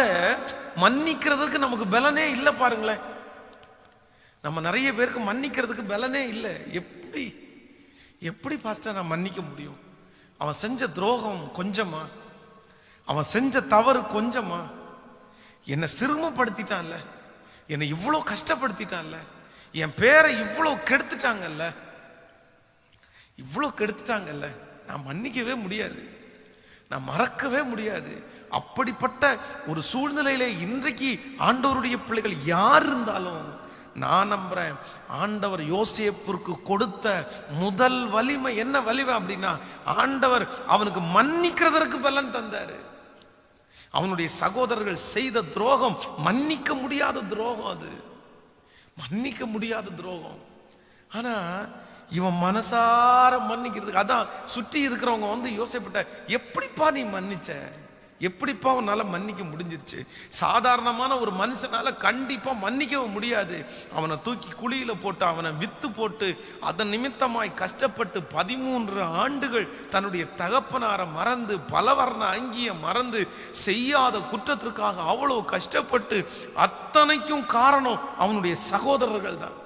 மன்னிக்கிறதுக்கு நமக்கு பலனே இல்லை பாருங்களேன். நம்ம நிறைய பேருக்கு மன்னிக்கிறதுக்கு பலனே இல்லை. எப்படி பாஸ்டர் நான் மன்னிக்க முடியும்? அவன் செஞ்ச துரோகம் கொஞ்சமா? அவன் செஞ்ச தவறு கொஞ்சமா? என்னை சிறுமப்படுத்திட்டான்ல, என்னை இவ்வளோ கஷ்டப்படுத்திட்டான்ல, என் பேரை இவ்வளோ கெடுத்துட்டாங்கல்ல, நான் மன்னிக்கவே முடியாது, நான் மறக்கவே முடியாது. அப்படிப்பட்ட ஒரு சூழ்நிலையில இன்றைக்கு ஆண்டவருடைய பிள்ளைகள் யார் இருந்தாலும், நான் நம்புறேன், ஆண்டவர் யோசேப்புக்கு கொடுத்த முதல் வலிமை என்ன வலிமை அப்படின்னா, ஆண்டவர் அவனுக்கு மன்னிக்கிறதற்கு பலன் தந்தாரு. அவனுடைய சகோதரர்கள் செய்த துரோகம் மன்னிக்க முடியாத துரோகம், அது மன்னிக்க முடியாத துரோகம். ஆனா இவன் மனசார மன்னிக்கிறதுக்கு, அதான் சுற்றி இருக்கிறவங்க வந்து யோசிப்பட்ட, எப்படிப்பா நீ மன்னிச்ச, எப்படிப்பா உன்னால மன்னிக்க முடிஞ்சிருச்சு? சாதாரணமான ஒரு மனுஷனால கண்டிப்பா மன்னிக்கவும் முடியாது. அவனை தூக்கி குழியில போட்டு, அவனை வித்து போட்டு, அதன் நிமித்தமாய் கஷ்டப்பட்டு 13 ஆண்டுகள் தன்னுடைய தகப்பனாரை மறந்து, பலவர்ண அங்கிய மறந்து, செய்யாத குற்றத்திற்காக அவ்வளவு கஷ்டப்பட்டு, அத்தனைக்கும் காரணம் அவனுடைய சகோதரர்கள் தான்.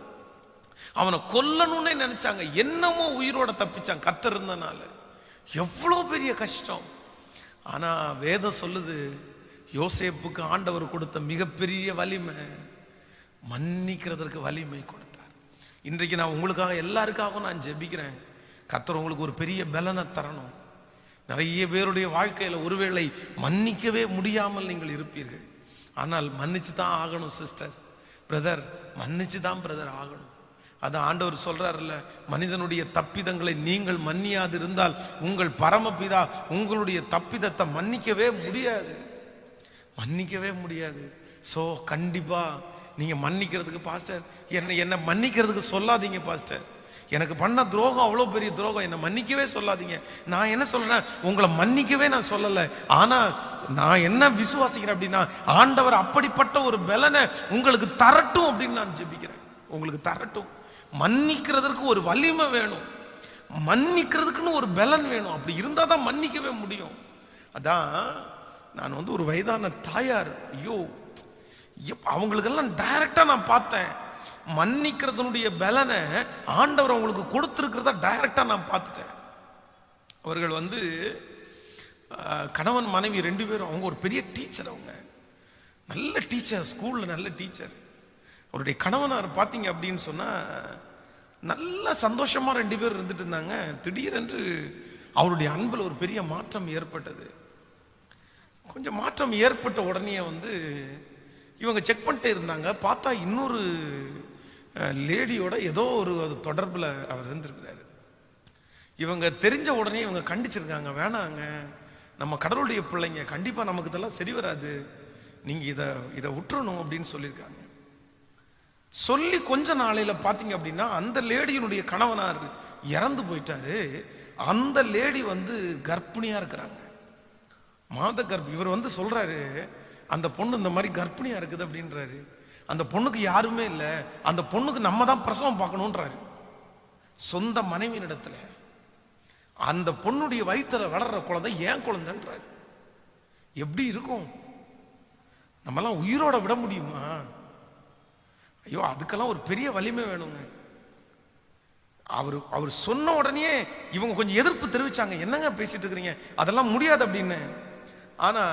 அவனை கொல்லணும்னே நினைச்சாங்க, என்னமோ உயிரோட தப்பிச்சான் கர்த்தர் இருந்தனால. எவ்வளவு பெரிய கஷ்டம். ஆனா வேதம் சொல்லுது, யோசேப்புக்கு ஆண்டவர் கொடுத்த மிகப்பெரிய வலிமை, மன்னிக்கிறதற்கு வலிமை கொடுத்தார். இன்றைக்கு நான் உங்களுக்காக எல்லாருக்காகவும் நான் ஜெபிக்கிறேன், கர்த்தர் உங்களுக்கு ஒரு பெரிய பலனை தரணும். நிறைய பேருடைய வாழ்க்கையில ஒருவேளை மன்னிக்கவே முடியாமல் நீங்கள் இருப்பீர்கள். ஆனால் மன்னிச்சு தான் ஆகணும் சிஸ்டர், பிரதர், மன்னிச்சு தான் பிரதர் ஆகணும். அதான் ஆண்டவர் சொல்றாருல்ல, மனிதனுடைய தப்பிதங்களை நீங்கள் மன்னியாது இருந்தால் உங்கள் பரமபிதா உங்களுடைய தப்பிதத்தை மன்னிக்கவே முடியாது. சோ கண்டிப்பா நீங்க மன்னிக்கிறதுக்கு, பாஸ்டர் என்ன மன்னிக்கிறதுக்கு சொல்லாதீங்க பாஸ்டர், எனக்கு பண்ண துரோகம் அவ்வளோ பெரிய துரோகம், என்னை மன்னிக்கவே சொல்லாதீங்க. நான் என்ன சொல்றேன், உங்களை மன்னிக்கவே நான் சொல்லலை. ஆனா நான் என்ன விசுவாசிக்கிறேன் அப்படின்னா, ஆண்டவர் அப்படிப்பட்ட ஒரு பலனை உங்களுக்கு தரட்டும் அப்படின்னு நான் ஜெபிக்கிறேன். உங்களுக்கு தரட்டும். மன்னிக்கிறதுக்கு ஒரு வலிமை வேணும், மன்னிக்கிறதுக்குன்னு ஒரு பலன் வேணும். அப்படி இருந்தா தான் மன்னிக்கவே முடியும். அதான் நான் வந்து ஒரு வயதான தாயார், ஐயோ அவங்களுக்கெல்லாம் டைரக்டா நான் பார்த்தேன், மன்னிக்கிறதுனுடைய பலனை ஆண்டவர் அவங்களுக்கு கொடுத்துருக்கிறத டைரக்டா நான் பார்த்துட்டேன். அவர்கள் வந்து கணவன் மனைவி 2 பேரும், அவங்க ஒரு பெரிய டீச்சர், அவங்க நல்ல டீச்சர், ஸ்கூல்ல நல்ல டீச்சர். அவருடைய கணவனார் பார்த்தீங்க அப்படின்னு சொன்னா நல்ல சந்தோஷமா 2 பேர் இருந்துட்டு இருந்தாங்க. திடீரென்று அவருடைய அன்பில் ஒரு பெரிய மாற்றம் ஏற்பட்டது. கொஞ்சம் மாற்றம் ஏற்பட்ட உடனே வந்து இவங்க செக் பண்ணிட்டே இருந்தாங்க. பார்த்தா இன்னொரு லேடியோட ஏதோ ஒரு தொடர்பில் அவர் இருந்திருக்கிறாரு. இவங்க தெரிஞ்ச உடனே இவங்க கண்டிச்சிருக்காங்க, வேணாங்க, நம்ம கடவுளுடைய பிள்ளைங்க, கண்டிப்பா நமக்கு இதெல்லாம் சரி வராது, நீங்க இதை விட்டுறணும் அப்படின்னு சொல்லியிருக்காங்க. சொல்லி கொஞ்ச நாளையில பாத்தீங்க அப்படின்னா அந்த லேடியினுடைய கணவனார் இறந்து போயிட்டாரு. அந்த லேடி கர்ப்பிணியா இருக்கிறாங்க, மாத கர்ப்பி. இவர் சொல்றாரு, அந்த பொண்ணு இந்த மாதிரி கர்ப்பிணியா இருக்குது அப்படின்றாரு. அந்த பொண்ணுக்கு யாருமே இல்லை, அந்த பொண்ணுக்கு நம்ம தான் பிரசவம் பார்க்கணுன்றாரு சொந்த மனைவியினிடத்துல. அந்த பொண்ணுடைய வயிற்றுல வளர்ற குழந்தை ஏன் குழந்தைன்றாரு. எப்படி இருக்கும்? நம்மலாம் உயிரோட விட முடியுமா? ஐயோ, அதுக்கெல்லாம் ஒரு பெரிய வலிமை வேணுங்க. அவர் சொன்ன உடனே இவங்க கொஞ்சம் எதிர்ப்பு தெரிவிச்சாங்க, என்னங்க பேசிட்டு இருக்கிறீங்க, அதெல்லாம் முடியாது அப்படின்னு. ஆனா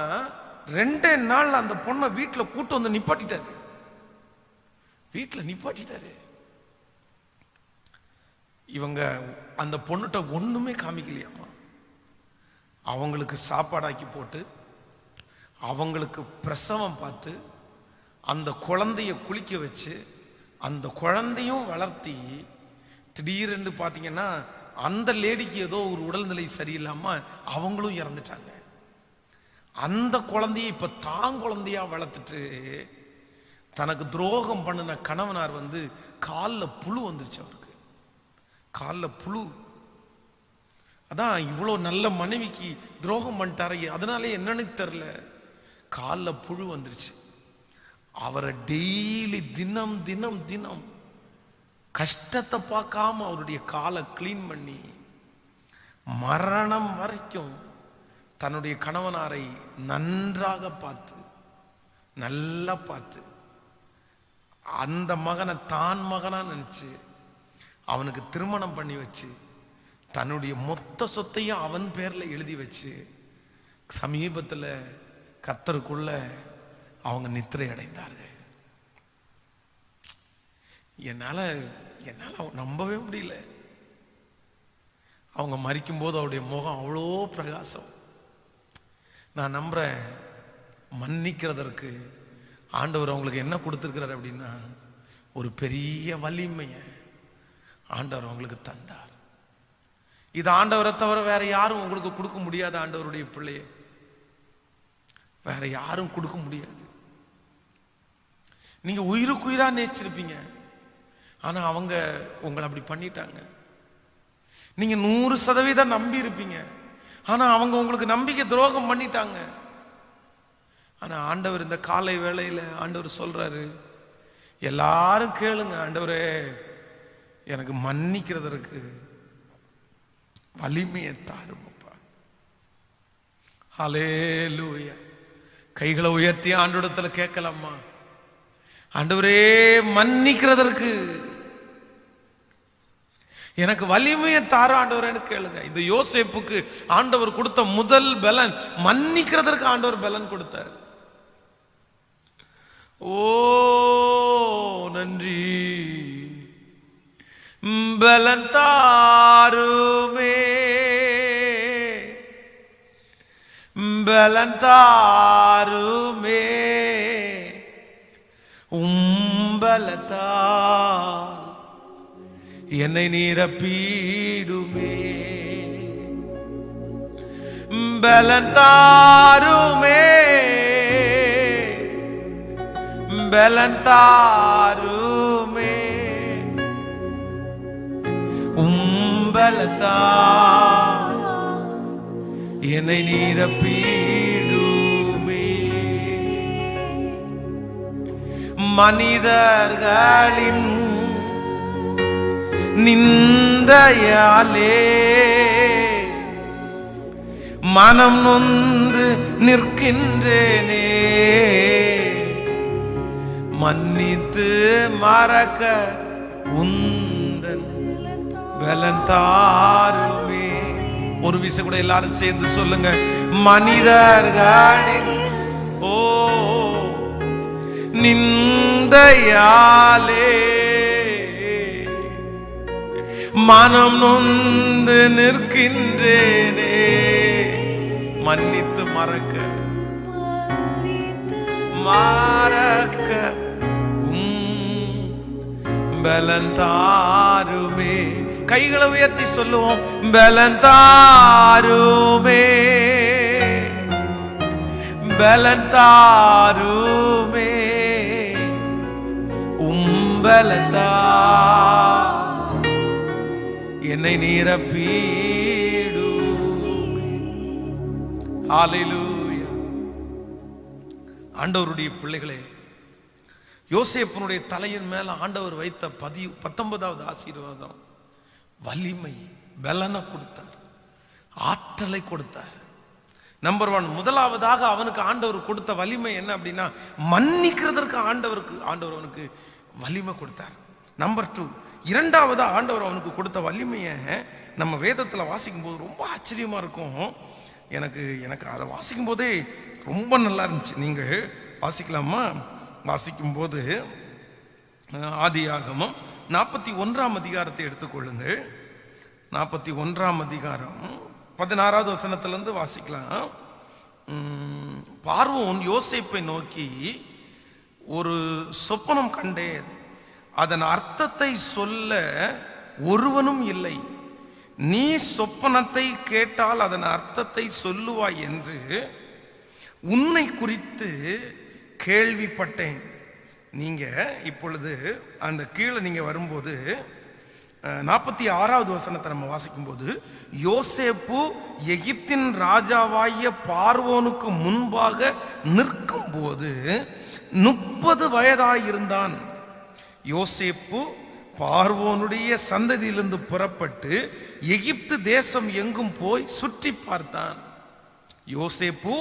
2 நாள் அந்த பொண்ணை வீட்டில் கூட்டு வந்து நிப்பாட்டிட்டாரு. வீட்டில் நிப்பாட்டிட்டாரு. இவங்க அந்த பொண்ணுகிட்ட ஒண்ணுமே காமிக்கலையாமா. அவங்களுக்கு சாப்பாடாக்கி போட்டு, அவங்களுக்கு பிரசவம் பார்த்து, அந்த குழந்தைய குளிக்க வச்சு, அந்த குழந்தையும் வளர்த்தி, திடீரென்று பார்த்தீங்கன்னா அந்த லேடிக்கு ஏதோ ஒரு உடல்நிலை சரியில்லாம அவங்களும் இறந்துட்டாங்க. அந்த குழந்தைய இப்ப தான் குழந்தையா வளர்த்துட்டு தனக்கு துரோகம் பண்ணின கணவனார் காலில் புழு வந்துருச்சு. அவருக்கு காலில் புழு. அதான் இவ்வளோ நல்ல மனைவிக்கு துரோகம் பண்ணிட்டாரு, அதனாலே என்னன்னு தெரியல, காலில் புழு வந்துருச்சு. அவரை டெய்லி தினம் தினம் தினம் கஷ்டத்தை பார்க்காம அவருடைய காலை கிளீன் பண்ணி மரணம் வரைக்கும் தன்னுடைய கணவனாரை நன்றாக பார்த்து, நல்லா பார்த்து, அந்த மகனை தான் மகனா நினைச்சு அவனுக்கு திருமணம் பண்ணி வச்சு, தன்னுடைய மொத்த சொத்தையும் அவன் பேர்ல எழுதி வச்சு, சமீபத்தில் கர்த்தருக்குள்ள அவங்க நித்திரை அடைந்தார்கள். என்னால நம்பவே முடியல. அவங்க மரிக்கும் போது அவருடைய முகம் அவ்வளோ பிரகாசம். நான் நம்புறேன், மன்னிக்கிறதற்கு ஆண்டவர் அவங்களுக்கு என்ன கொடுத்துருக்கிறார் அப்படின்னா, ஒரு பெரிய வலிமையை ஆண்டவர் அவங்களுக்கு தந்தார். இது ஆண்டவரை தவிர வேற யாரும் உங்களுக்கு கொடுக்க முடியாது. ஆண்டவருடைய பிள்ளையை வேற யாரும் கொடுக்க முடியாது. நீங்க உயிருக்கு உயிரா நேசிச்சிருப்பீங்க, ஆனா அவங்க உங்களை அப்படி பண்ணிட்டாங்க. நீங்க 100% நம்பி இருப்பீங்க, ஆனா அவங்க உங்களுக்கு நம்பிக்கை துரோகம் பண்ணிட்டாங்க. ஆனா ஆண்டவர் இந்த காலை வேளையில ஆண்டவர் சொல்றாரு, எல்லாரும் கேளுங்க, ஆண்டவரே எனக்கு மன்னிக்கிறதற்கு வலிமையை தாருமப்பா. ஹல்லேலூயா. கைகளை உயர்த்தி ஆண்டவரிடத்துல கேட்கலாமா, ஆண்டவரே மன்னிக்கிறதற்கு எனக்கு வலிமையை தார ஆண்டவரேன்னு கேளுங்க. இந்த யோசேப்புக்கு ஆண்டவர் கொடுத்த முதல் பலன் மன்னிக்கிறதற்கு ஆண்டவர் பலன் கொடுத்தார். ஓ நன்றி. பலன் தாருமே, பலன் தாருமே, உம்பலத்தால் என்னை நிரப்பிடுமே. பலன் தாருமே, பலன் தாருமே, உம்பலத்தால் என்னை நிரப்பிடுமே. மனிதர்களின் நிந்தையாலே மனம் நொந்து நிற்கின்றேனே, மன்னித்து மறக்க உந்தன் பலன் தாருமே. ஒரு விஷயம் கூட எல்லாரும் சேர்ந்து சொல்லுங்க, மனிதர்களின் நிந்தையாலே மனம் நொந்து நிற்கின்றேனே, மன்னித்து மறக்க பலன் தாருமே. கைகளை உயர்த்தி சொல்லுவோம், பலன் தாருமே, பலன் தாருமே, உம்பலத்தா என்னை நிரப்பீடு. ஹல்லேலூயா. ஆண்டவருடைய பிள்ளைகளே, யோசேப்பினுடைய தலையின் மேல ஆண்டவர் வைத்த 19வது ஆசீர்வாதம் வலிமை, பலனை கொடுத்தார், ஆற்றலை கொடுத்தார். நம்பர் 1, முதலாவதாக அவனுக்கு ஆண்டவர் கொடுத்த வலிமை என்ன அப்படின்னா, மன்னிக்கிறதற்கு ஆண்டவர் அவனுக்கு வலிமை கொடுத்தார். நம்பர் 2, இரண்டாவது ஆண்டவர் அவனுக்கு கொடுத்த வலிமையை நம்ம வேதத்தில் வாசிக்கும் போது ரொம்ப ஆச்சரியமா இருக்கும். எனக்கு அதை வாசிக்கும் போதே ரொம்ப நல்லா இருந்துச்சு. நீங்கள் வாசிக்கலாமா? வாசிக்கும் போது ஆதியாகமம் 41ஆம் அதிகாரத்தை எடுத்துக்கொள்ளுங்கள். 41ஆம் அதிகாரம் 16வது வசனத்திலிருந்து வாசிக்கலாம். பார்வோன் யோசேப்பை நோக்கி, ஒரு சொப்பனம் கண்டேன், அதன் அர்த்தத்தை சொல்ல ஒருவனும் இல்லை. நீ சொப்பனத்தை கேட்டால் அதன் அர்த்தத்தை சொல்லுவாய் என்று உன்னை குறித்து கேள்விப்பட்டேன். நீங்க இப்பொழுது அந்த கீழே நீங்க வரும்போது 46வது வசனத்தை நம்ம வாசிக்கும் போது, யோசேப்பு எகிப்தின் ராஜாவாகிய பார்வோனுக்கு முன்பாக நிற்கும் போது 30 வயதாயிருந்தான். யோசேப்பு பார்வோனுடைய சந்ததியிலிருந்து புறப்பட்டு எகிப்து தேசம் எங்கும் போய் சுற்றி பார்த்தான். யோசேப்பு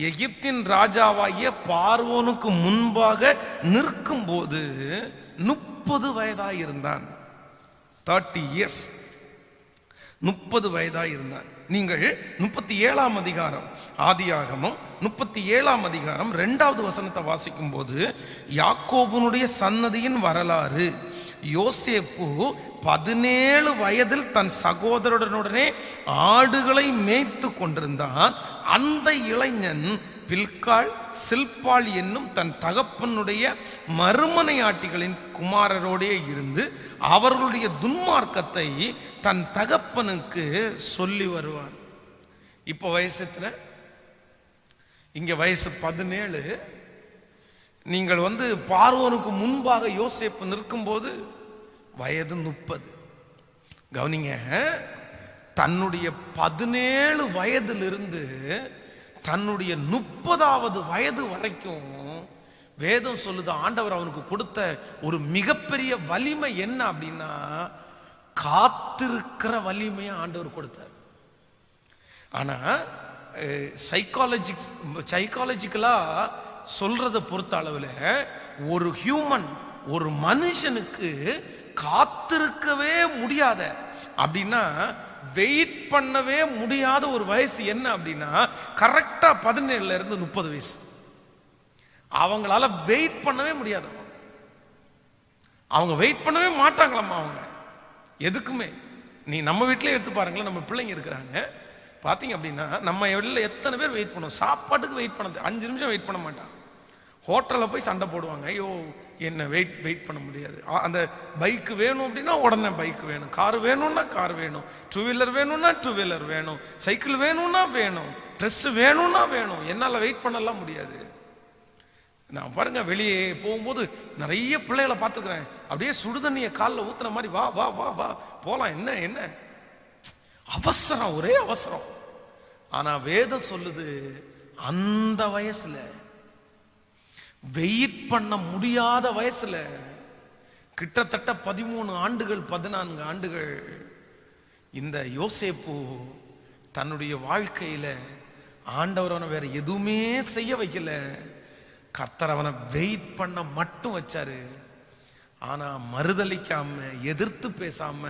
எகிப்தின் ராஜாவாகிய பார்வோனுக்கு முன்பாக நிற்கும் போது 30 வயதாயிருந்தான். 30 years, 30 வயதாயிருந்தான். நீங்கள் 37ஆம் அதிகாரம், ஆதியாகமம் 37ஆம் அதிகாரம் 2வது வசனத்தை வாசிக்கும் போது, யாக்கோபுனுடைய சன்னதியின் வரலாறு. யோசேப்பு 17 வயதில் தன் சகோதரனுடனே ஆடுகளை மேய்த்து கொண்டிருந்தான். அந்த இளைஞன் பில்காள், சில்பாள் என்னும் தன் தகப்பனுடைய மறுமனையாட்டிகளின் குமாரரோடே இருந்து அவர்களுடைய துன்மார்க்கத்தை தன் தகப்பனுக்கு சொல்லி வருவான். இப்போ வயசு எத்தனை? இங்க வயசு 17. நீங்கள் பார்வோனுக்கு முன்பாக யோசேப்பு நிற்கும் போது வயது 30. கவனிங்க, தன்னுடைய 17 வயதிலிருந்து தன்னுடைய 30வது வயது வரைக்கும் வேதம் சொல்லுது, ஆண்டவர் அவனுக்கு கொடுத்த ஒரு மிகப்பெரிய வலிமை என்ன அப்படின்னா, காத்திருக்கிற வலிமையை ஆண்டவர் கொடுத்தார். ஆனா சைக்காலஜிக்கலா சொல்றதை பொறுத்த அளவில் ஒரு ஹியூமன், ஒரு மனுஷனுக்கு காத்திருக்கவே முடியாத அப்படின்னா, வெயிட் பண்ணவே முடியாத ஒரு வயசு என்ன அப்படின்னா, கரெக்டா 17ல இருந்து 30 வயசு. அவங்களால வெயிட் பண்ணவே முடியாது. அவங்க வெயிட் பண்ணவே மாட்டாங்களாமா. அவங்க எதுக்குமே, நீ நம்ம வீட்டிலே எடுத்து பாருங்களேன், நம்ம பிள்ளைங்க இருக்கிறாங்க பார்த்தீங்க அப்படின்னா, நம்ம வெளியில் எத்தனை பேர் வெயிட் பண்ணுவோம். சாப்பாட்டுக்கு வெயிட் பண்ணது 5 நிமிஷம் வெயிட் பண்ண மாட்டாங்க. ஹோட்டலில் போய் சண்டை போடுவாங்க, ஐயோ என்ன வெயிட் பண்ண முடியாது. அந்த பைக்கு வேணும் அப்படின்னா உடனே பைக் வேணும், கார் வேணும்னா கார் வேணும், 2 வீலர் வேணும்னா 2 வீலர் வேணும், சைக்கிள் வேணும்னா வேணும், ட்ரெஸ் வேணும்னா வேணும். என்னால் வெயிட் பண்ணலாம் முடியாது. நான் பாருங்க, வெளியே போகும்போது நிறைய பிள்ளைகளை பார்த்துக்கிறேன், அப்படியே சுடுதண்ணியை காலில் ஊத்துற மாதிரி, வா வா வா வா போலாம், என்ன அவசரம், ஒரே அவசரம். ஆனா வேதம் சொல்லுது, அந்த வயசுல, வெயிட் பண்ண முடியாத வயசுல, கிட்டத்தட்ட 13 ஆண்டுகள் 14 ஆண்டுகள் இந்த யோசேப்பு தன்னுடைய வாழ்க்கையில ஆண்டவர் அவனை வேற எதுவுமே செய்ய வைக்கல. கர்த்தர் அவனை வெயிட் பண்ண மட்டும் வச்சாரு. ஆனா மறுதலிக்காம, எதிர்த்து பேசாம,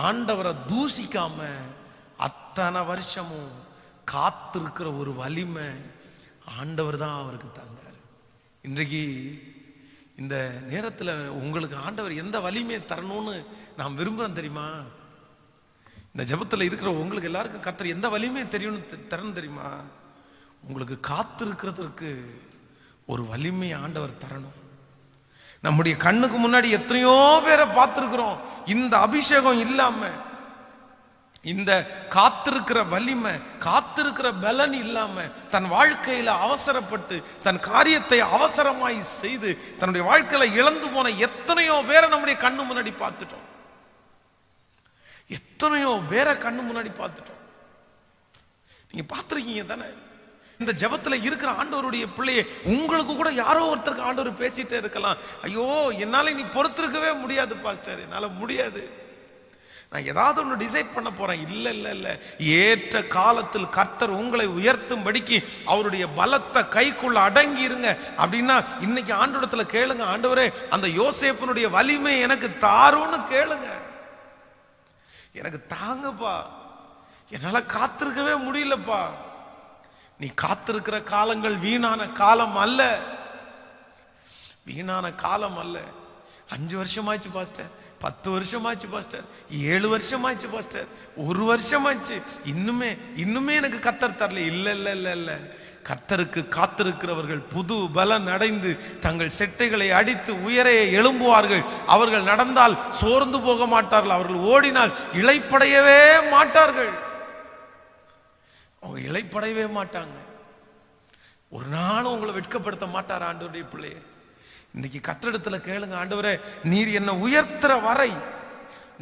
ஆண்டவரை தூஷிக்காம அத்தனை வருஷமும் காத்திருக்கிற ஒரு வலிமை ஆண்டவர் தான் அவருக்கு தந்தார். இன்றைக்கு இந்த நேரத்தில் உங்களுக்கு ஆண்டவர் எந்த வலிமையை தரணும்னு நான் விரும்புகிறேன் தெரியுமா? இந்த ஜெபத்தில் இருக்கிற உங்களுக்கு எல்லாருக்கும் கர்த்தர் எந்த வலிமையை தரணும் தெரியுமா? உங்களுக்கு காத்திருக்கிறதுக்கு ஒரு வலிமையை ஆண்டவர் தரணும். நம்முடைய கண்ணுக்கு முன்னாடி எத்தனையோ பேரை பார்த்துருக்கிறோம். இந்த அபிஷேகம் இல்லாம இந்த காத்திருக்கிற வலிமை, காத்திருக்கிற பலன் இல்லாம தன் வாழ்க்கையில அவசரப்பட்டு தன் காரியத்தை அவசரமாய் செய்து தன்னுடைய வாழ்க்கையில இழந்து போன எத்தனையோ பேரை நம்முடைய கண்ணு முன்னாடி பார்த்துட்டோம். எத்தனையோ பேரை கண்ணு முன்னாடி பார்த்துட்டோம். நீங்க பார்த்திருக்கீங்க தானே? இந்த ஜெபத்துல இருக்கிற ஆண்டவருடைய பிள்ளையை உங்களுக்கு கூட யாரோ ஒருத்தருக்கு ஆண்டவர் பேசிட்டே இருக்கலாம். ஐயோ, என்னால நீ பொறுத்திருக்கவே முடியாது பாஸ்டர், என்னால முடியாது, நான் ஏதாவது ஒன்று டிசைட் பண்ண போறேன். இல்ல இல்ல இல்ல, ஏற்ற காலத்தில் கர்த்தர் உங்களை உயர்த்தும்படிக்கு அவருடைய பலத்தை கைக்குள்ள அடங்கி இருங்க அப்படின்னா இன்னைக்கு ஆண்டவரத்துல கேளுங்க, ஆண்டவரே அந்த யோசேப்பினுடைய வலிமை எனக்கு தாருன்னு கேளுங்க. எனக்கு தாங்கப்பா, என்னால காத்திருக்கவே முடியலப்பா. நீ காத்திருக்கிற காலங்கள் வீணான காலம் அல்ல, வீணான காலம் அல்ல. 5 வருஷமாச்சு பாஸ்டர், 10 வருஷமாச்சு பாஸ்டர், 7 வருஷமாச்சு பாஸ்டர், 1 வருஷமாச்சு, இன்னுமே எனக்கு கர்த்தர் தரல. இல்ல இல்ல இல்ல இல்ல, கர்த்தருக்கு காத்திருக்கிறவர்கள் புது பலன் அடைந்து தங்கள் செட்டைகளை அடித்து உயரே எழும்புவார்கள். அவர்கள் நடந்தால் சோர்ந்து போக மாட்டார்கள், அவர்கள் ஓடினால் இளைப்படையவே மாட்டார்கள். அவங்க இளைப்படையவே மாட்டாங்க. ஒரு நாளும் உங்களை வெட்கப்படுத்த மாட்டார் ஆண்டவருடைய பிள்ளையை. இன்னைக்கு கர்த்தரிடத்துல கேளுங்க, ஆண்டவரே நீர் என்ன உயர்த்துற வரை,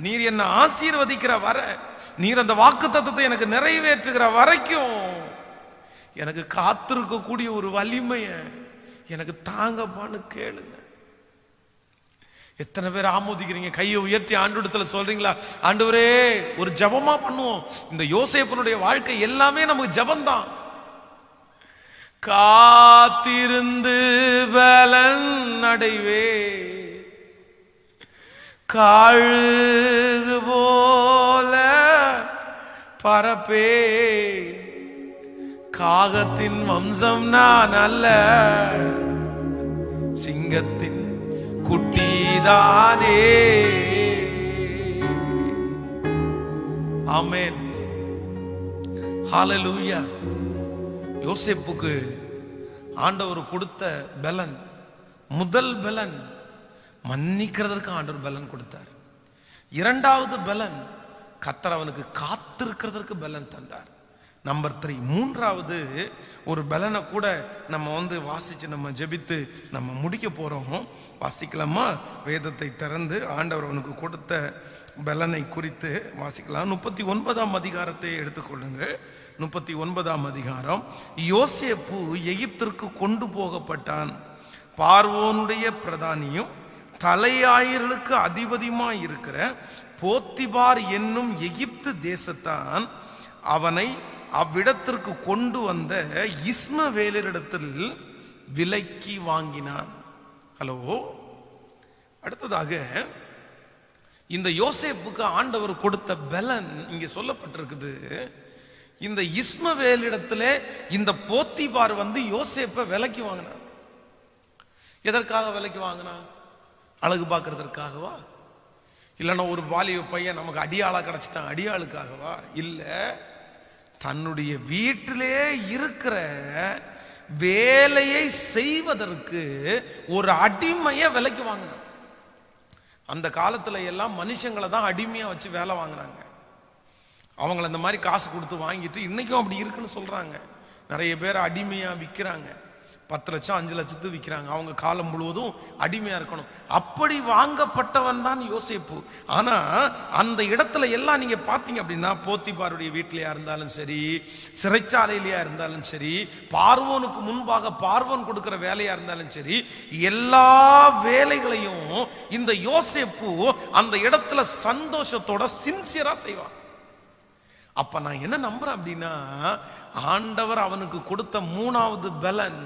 நீர் என்ன ஆசீர்வதிக்கிற வரை, நீர் அந்த வாக்குத்தத்தத்தை எனக்கு நிறைவேற்றுகிற வரைக்கும் எனக்கு காத்திருக்கக்கூடிய ஒரு வலிமைய எனக்கு தாங்கப்பான்னு கேளுங்க. எத்தனை பேர் ஆமோதிக்கிறீங்க? கையை உயர்த்தி ஆண்டவரிடத்துல சொல்றீங்களா, ஆண்டவரே ஒரு ஜெபமா பண்ணுவோம். இந்த யோசேப்பினுடைய வாழ்க்கை எல்லாமே நமக்கு ஜெபம்தான். காத்திருந்து பலன் அடைவே, காழுகு போல பரப்பே, காகத்தின் வம்சம் நான் அல்ல, சிங்கத்தின் குட்டிதானே. ஆமென், ஹல்லேலூயா. யோசேப்புக்கு ஆண்டவர் கொடுத்த பலன், முதல் பலன் மன்னிக்கிறதற்கு ஆண்டவர் பலன் கொடுத்தார். இரண்டாவது பலன் கர்த்தர் அவனுக்கு காத்திருக்கிறதற்கு பலன் தந்தார். நம்பர் 3, மூன்றாவது ஒரு பலனை கூட நம்ம வாசிச்சு நம்ம ஜெபித்து நம்ம முடிக்க போறோம். வாசிக்கலாமா? வேதத்தை திறந்து ஆண்டவர் அவனுக்கு கொடுத்த பலனை குறித்து வாசிக்கலாம். 39ஆம் அதிகாரத்தை எடுத்துக்கொள்ளுங்கள். 39ஆம் அதிகாரம். யோசேப்பு எகிப்திற்கு கொண்டு போகப்பட்டான். பார்வோனுடைய பிரதானியும் தலையாயர்களுக்கு அதிபதியுமாய் இருக்கிற போத்திபார் என்னும் எகிப்து தேசத்தான் அவனை அவ்விடத்திற்கு கொண்டு வந்த இஸ்மவேலரிடத்தில் விலைக்கு வாங்கினான். ஹலோ, அடுத்ததாக இந்த யோசேப்புக்கு ஆண்டவர் கொடுத்த பலன் இங்கே சொல்லப்பட்டிருக்குது. இந்த இஸ்மவேலிடத்துல இந்த போத்திபார் யோசேப்பை விலைக்கு வாங்கினான். எதற்காக விலைக்கு வாங்கினான்? அழகு பார்க்கறதற்காகவா? இல்லைன்னா ஒரு வாலிப பையன் நமக்கு அடியாளா கிடைச்சிட்டான் அடியாளுக்காகவா? இல்ல, தன்னுடைய வீட்டிலே இருக்கிற வேலையை செய்வதற்கு ஒரு அடிமையை விலைக்கு வாங்கினான். அந்த காலத்துல எல்லாம் மனுஷங்களை தான் அடிமையா வச்சு வேலை வாங்கினாங்க. அவங்கள இந்த மாதிரி காசு கொடுத்து வாங்கிட்டு இன்னைக்கும் அப்படி இருக்குன்னு சொல்றாங்க. நிறைய பேர் அடிமையா விற்கிறாங்க. 10 லட்சம் 5 லட்சத்துக்கு விற்கிறாங்க. அவங்க காலம் முழுவதும் அடிமையா இருக்கணும். அப்படி வாங்கப்பட்டவன் தான் யோசேப்பு. ஆனா அந்த இடத்துல எல்லாம் நீங்க பாத்தீங்க அப்படின்னா, போத்திபாருடைய வீட்டிலையா இருந்தாலும் சரி, சிறைச்சாலையிலையா இருந்தாலும் சரி, பார்வோனுக்கு முன்பாக பார்வோன் கொடுக்கிற வேலையா இருந்தாலும் சரி, எல்லா வேலைகளையும் இந்த யோசேப்பு அந்த இடத்துல சந்தோஷத்தோட சின்சியரா செய்வான். அப்ப நான் என்ன நம்புறேன் அப்படின்னா, ஆண்டவர் அவனுக்கு கொடுத்த 3வது பலன்,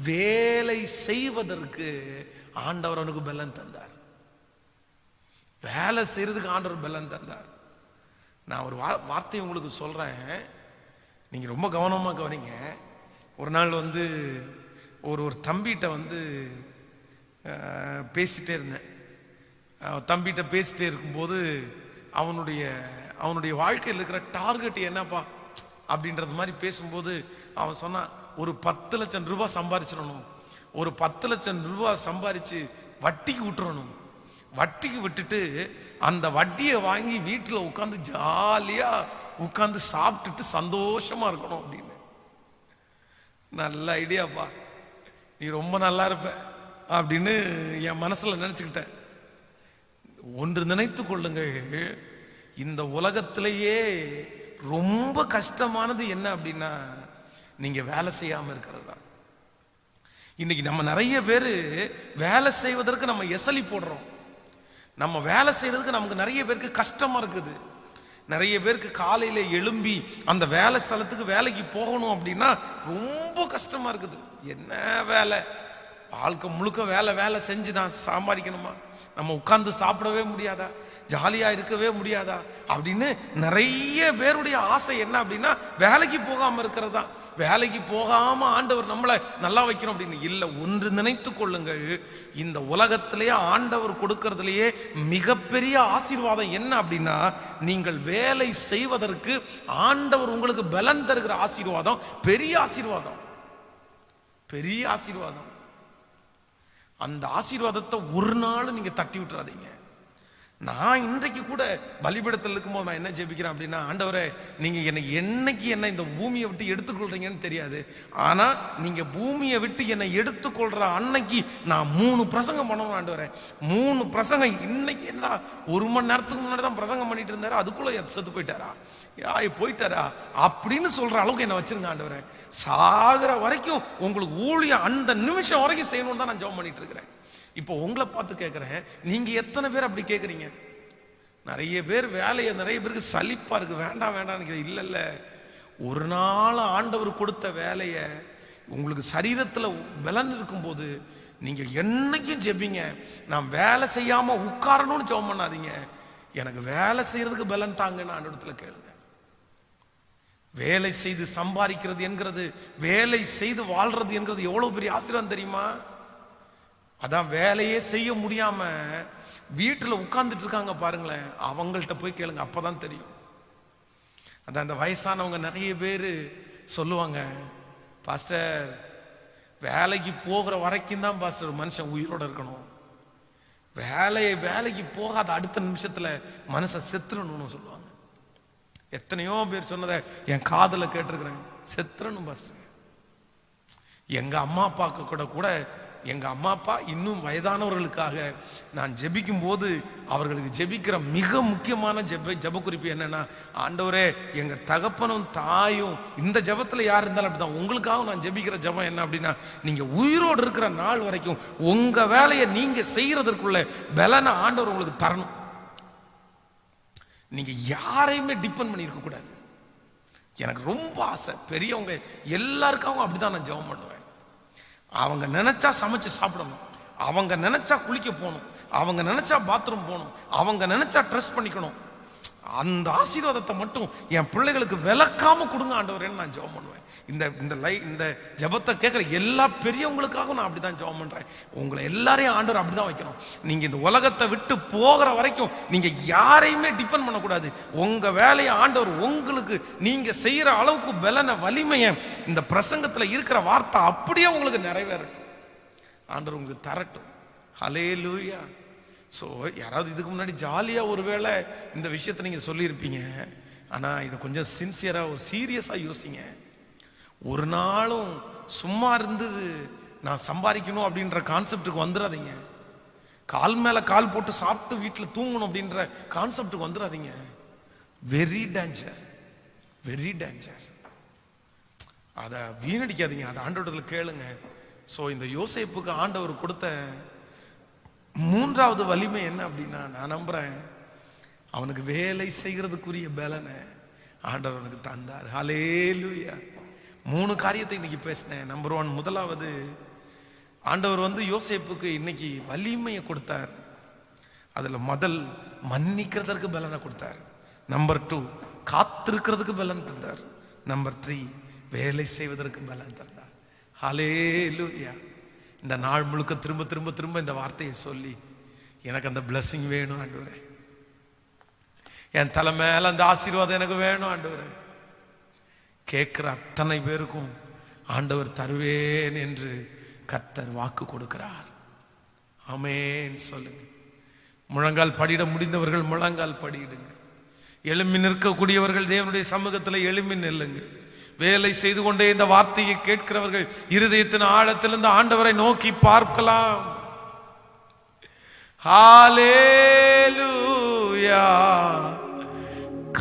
வேலை செய்வதற்கு ஆண்டவர் அவனுக்கு பலன் தந்தார். வேலை செய்யறதுக்கு ஆண்டவர் பலன் தந்தார். நான் ஒரு வார்த்தை உங்களுக்கு சொல்றேன், நீங்க ரொம்ப கவனமா கவனிங்க. ஒரு நாள் ஒரு தம்பிகிட்ட பேசிட்டே இருந்தேன். தம்பிகிட்ட பேசிட்டே இருக்கும்போது அவனுடைய வாழ்க்கையில் இருக்கிற டார்கெட் என்னப்பா அப்படின்றது மாதிரி பேசும்போது அவன் சொன்னான், ஒரு 10 லட்சம் ரூபாய் சம்பாதிச்சிடணும், ஒரு 10 லட்சம் ரூபாய் சம்பாதிச்சு வட்டிக்கு விட்டுறணும், வட்டிக்கு விட்டுட்டு அந்த வட்டியை வாங்கி வீட்டில் உட்காந்து ஜாலியா உட்காந்து சாப்பிட்டுட்டு சந்தோஷமா இருக்கணும் அப்படின்னு. நல்ல ஐடியாப்பா, நீ ரொம்ப நல்லா இருப்ப அப்படின்னு என் மனசுல நினைச்சுக்கிட்டேன். ஒன்று நினைத்து கொள்ளுங்கள், இந்த உலகத்திலேயே ரொம்ப கஷ்டமானது என்ன அப்படின்னா நீங்க வேலை செய்யாம இருக்கிறது தான். இன்னைக்கு நம்ம நிறைய பேர் வேலை செய்வதற்கு நம்ம எசலி போடுறோம். நம்ம வேலை செய்யறதுக்கு நமக்கு நிறைய பேருக்கு கஷ்டமா இருக்குது. நிறைய பேருக்கு காலையில எழும்பி அந்த வேலை ஸ்தலத்துக்கு வேலைக்கு போகணும் அப்படின்னா ரொம்ப கஷ்டமா இருக்குது. என்ன வேலை, வாழ்க்கை முழுக்க வேலை வேலை செஞ்சு தான் சம்பாதிக்கணுமா, நம்ம உட்கார்ந்து சாப்பிடவே முடியாதா, ஜாலியா இருக்கவே முடியாதா அப்படின்னு நிறைய பேருடைய ஆசை என்ன அப்படின்னா வேலைக்கு போகாம இருக்கிறது தான். வேலைக்கு போகாம ஆண்டவர் நம்மளை நல்லா வைக்கணும் அப்படின்னு இல்லை. ஒன்று நினைத்து கொள்ளுங்கள், இந்த உலகத்திலேயே ஆண்டவர் கொடுக்கறதுலேயே மிகப்பெரிய ஆசீர்வாதம் என்ன அப்படின்னா நீங்கள் வேலை செய்வதற்கு ஆண்டவர் உங்களுக்கு பலன் தருகிற ஆசீர்வாதம் பெரிய ஆசீர்வாதம், பெரிய ஆசீர்வாதம். அந்த ஆசீர்வாதத்தை ஒரு நாள் நீங்க தட்டி விட்டுறாதீங்க. நான் இன்றைக்கு கூட பலிபீடத்தில் இருக்கும்போது நான் என்ன ஜெபிக்கிறேன் அப்படின்னா, ஆண்டவரே நீங்க என்னைக்கு என்ன இந்த பூமியை விட்டு எடுத்துக்கொள்றீங்கன்னு தெரியாது, ஆனா நீங்க பூமியை விட்டு என்னை எடுத்துக்கொள்ற அன்னைக்கு நான் 3 பிரசங்கம் பண்ணணும் ஆண்டவரே. 3 பிரசங்கம். இன்னைக்கு என்ன 1 மணி நேரத்துக்கு முன்னாடி தான் பிரசங்கம் பண்ணிட்டு இருந்தாரு, அதுக்குள்ள செத்து போயிட்டாரா, போயிட்டாரா அப்படின்னு சொல்ற அளவுக்கு என்ன வச்சிருங்க ஆண்டவரே. சாகிற வரைக்கும் உங்களுக்கு ஊழியம் அந்த நிமிஷம் வரைக்கும் செய்யணும்னு தான் நான் ஜெபம் பண்ணிட்டு இருக்கிறேன். இப்போ உங்களை பார்த்து கேட்குறேன், நீங்க எத்தனை பேர் அப்படி கேட்குறீங்க? நிறைய பேர் வேலையை நிறைய பேருக்கு சலிப்பா இருக்கு, வேண்டாம் வேண்டாம். இல்லை இல்லை, ஒரு நாள் ஆண்டவர் கொடுத்த வேலையை உங்களுக்கு சரீரத்தில் பலன் இருக்கும்போது நீங்க என்னைக்கும் ஜெபிங்க. நான் வேலை செய்யாம உட்காரணும்னு ஜெபம் பண்ணாதீங்க, எனக்கு வேலை செய்யறதுக்கு பலன் தாங்கன்னு ஆண்டவரத்துல கேளுங்க. வேலை செய்து சம்பாதிக்கிறது என்கிறது, வேலை செய்து வாழ்றது என்கிறது எவ்வளவு பெரிய ஆசீர்வாதம் தெரியுமா? அதான் வேலையே செய்ய முடியாம வீட்டுல உட்கார்ந்துட்டு இருக்காங்க பாருங்களேன், அவங்கள்ட்ட போய் கேளுங்க, அப்பதான் தெரியும். அதான் இந்த வயசானவங்க நிறைய பேர் சொல்லுவாங்க, பாஸ்டர் வேலைக்கு போகிற வரைக்கும் தான் பாஸ்டர் மனுஷன் உயிரோட இருக்கணும், வேலைக்கு போகாத அடுத்த நிமிஷத்துல மனுஷன் செத்துறணும்னு சொல்லுவாங்க. எத்தனையோ பேர் சொன்னதை என் காதுல கேட்டிருக்கிறேன், செத்துறணும் பாஸ்டர். எங்க அம்மா அப்பாக்கு கூட எங்க அம்மா அப்பா இன்னும் வயதானவர்களுக்காக நான் ஜெபிக்கும் போது அவர்களுக்கு ஜெபிக்கிற மிக முக்கியமான ஜெப குறிப்பு என்னன்னா, ஆண்டவரே எங்க தகப்பனும் தாயும் இந்த ஜெபத்துல யார் இருந்தாலும் அப்படிதான், உங்களுக்காக நான் ஜெபிக்கிற ஜெபம் என்ன அப்படின்னா, நீங்க உயிரோடு இருக்கிற நாள் வரைக்கும் உங்க வேலையை நீங்க செய்யறதற்குள்ள பலனை ஆண்டவர் உங்களுக்கு தரணும். நீங்க யாரையுமே டிபெண்ட் பண்ணி இருக்க கூடாது. எனக்கு ரொம்ப ஆசை, பெரியவங்க எல்லாருக்காகவும் அப்படிதான் நான் ஜெபம் பண்ணுவேன். அவங்க நினைச்சா சமைச்சு சாப்பிடணும், அவங்க நினைச்சா குளிக்க போகணும், அவங்க நினைச்சா பாத்ரூம் போகணும், அவங்க நினைச்சா ட்ரெஸ் பண்ணிக்கணும். அந்த ஆசீர்வாதத்தை மட்டும் என் பிள்ளைகளுக்கு விளக்காம கொடுங்க ஆண்டவரேன்னு நான் ஜெபம் பண்ணுவேன். இந்த ஜெபத்தை கேட்குற எல்லா பெரியவங்களுக்காகவும் நான் அப்படிதான் ஜெபம் பண்றேன். உங்களை எல்லாரையும் ஆண்டவர் அப்படிதான் வைக்கணும். நீங்க இந்த உலகத்தை விட்டு போகிற வரைக்கும் நீங்க யாரையுமே டிபெண்ட் பண்ணக்கூடாது. உங்க வேலையை ஆண்டவர் உங்களுக்கு நீங்க செய்யற அளவுக்கு பலன வலிமையை இந்த பிரசங்கத்துல இருக்கிற வார்த்தை அப்படியே உங்களுக்கு நிறைவேறட்டும், ஆண்டவர் உங்களுக்கு தரட்டும். ஹல்லேலூயா. ஸோ யாராவது இதுக்கு முன்னாடி ஜாலியா ஒருவேளை இந்த விஷயத்தை நீங்க சொல்லியிருப்பீங்க, ஆனா இதை கொஞ்சம் சின்சியரா ஒரு சீரியஸா யோசிங்க. ஒரு நாளும் சும்மா இருந்து நான் சம்பாதிக்கணும் அப்படின்ற கான்செப்டுக்கு வந்துடாதீங்க. கால் மேல கால் போட்டு சாப்பிட்டு வீட்டில் தூங்கணும் அப்படின்ற கான்செப்டுக்கு வந்துடாதீங்க. Very danger, very danger. அதை வீணடிக்காதீங்க, அதை ஆண்டவரத்துல கேளுங்க. ஸோ இந்த யோசேப்புக்கு ஆண்டவர் கொடுத்த 3வது வலிமை என்ன அப்படின்னா, நான் நம்புறேன் அவனுக்கு வேலை செய்கிறதுக்குரிய பலனை ஆண்டவர் அவனுக்கு தந்தார். ஹல்லேலூயா. 3 காரியத்தை இன்னைக்கு பேசினேன். நம்பர் 1, முதலாவது ஆண்டவர் யோசேப்புக்கு இன்னைக்கு வலிமையை கொடுத்தார். அதுல முதல் மன்னிக்கிறதற்கு பலனை கொடுத்தார். நம்பர் 2 காத்திருக்கிறதுக்கு பலன் தந்தார். நம்பர் 3 வேலை செய்வதற்கு பலன் தந்தார். ஹல்லேலூயா. இந்த நாள் முழுக்க திரும்ப திரும்ப திரும்ப இந்த வார்த்தையை சொல்லி, எனக்கு அந்த பிளஸிங் வேணும் ஆண்டவரே, என் தலை மேல அந்த ஆசீர்வாதம் எனக்கு வேணும் ஆண்டவரே. கேட்கிற அத்தனை பேருக்கும் ஆண்டவர் தருவேன் என்று கர்த்தர் வாக்கு கொடுக்கிறார். ஆமென் சொல்லுங்க. முழங்கால் படியிட முடிந்தவர்கள் முழங்கால் படியிடுங்க. எழும்பி நிற்கக்கூடியவர்கள் தேவனுடைய சமூகத்தில் எழும்பி நில்லுங்க. வேலை செய்து கொண்டே இந்த வார்த்தையை கேட்கிறவர்கள் இருதயத்தின் ஆழத்திலிருந்து ஆண்டவரை நோக்கி பார்க்கலாம். ஹல்லேலூயா.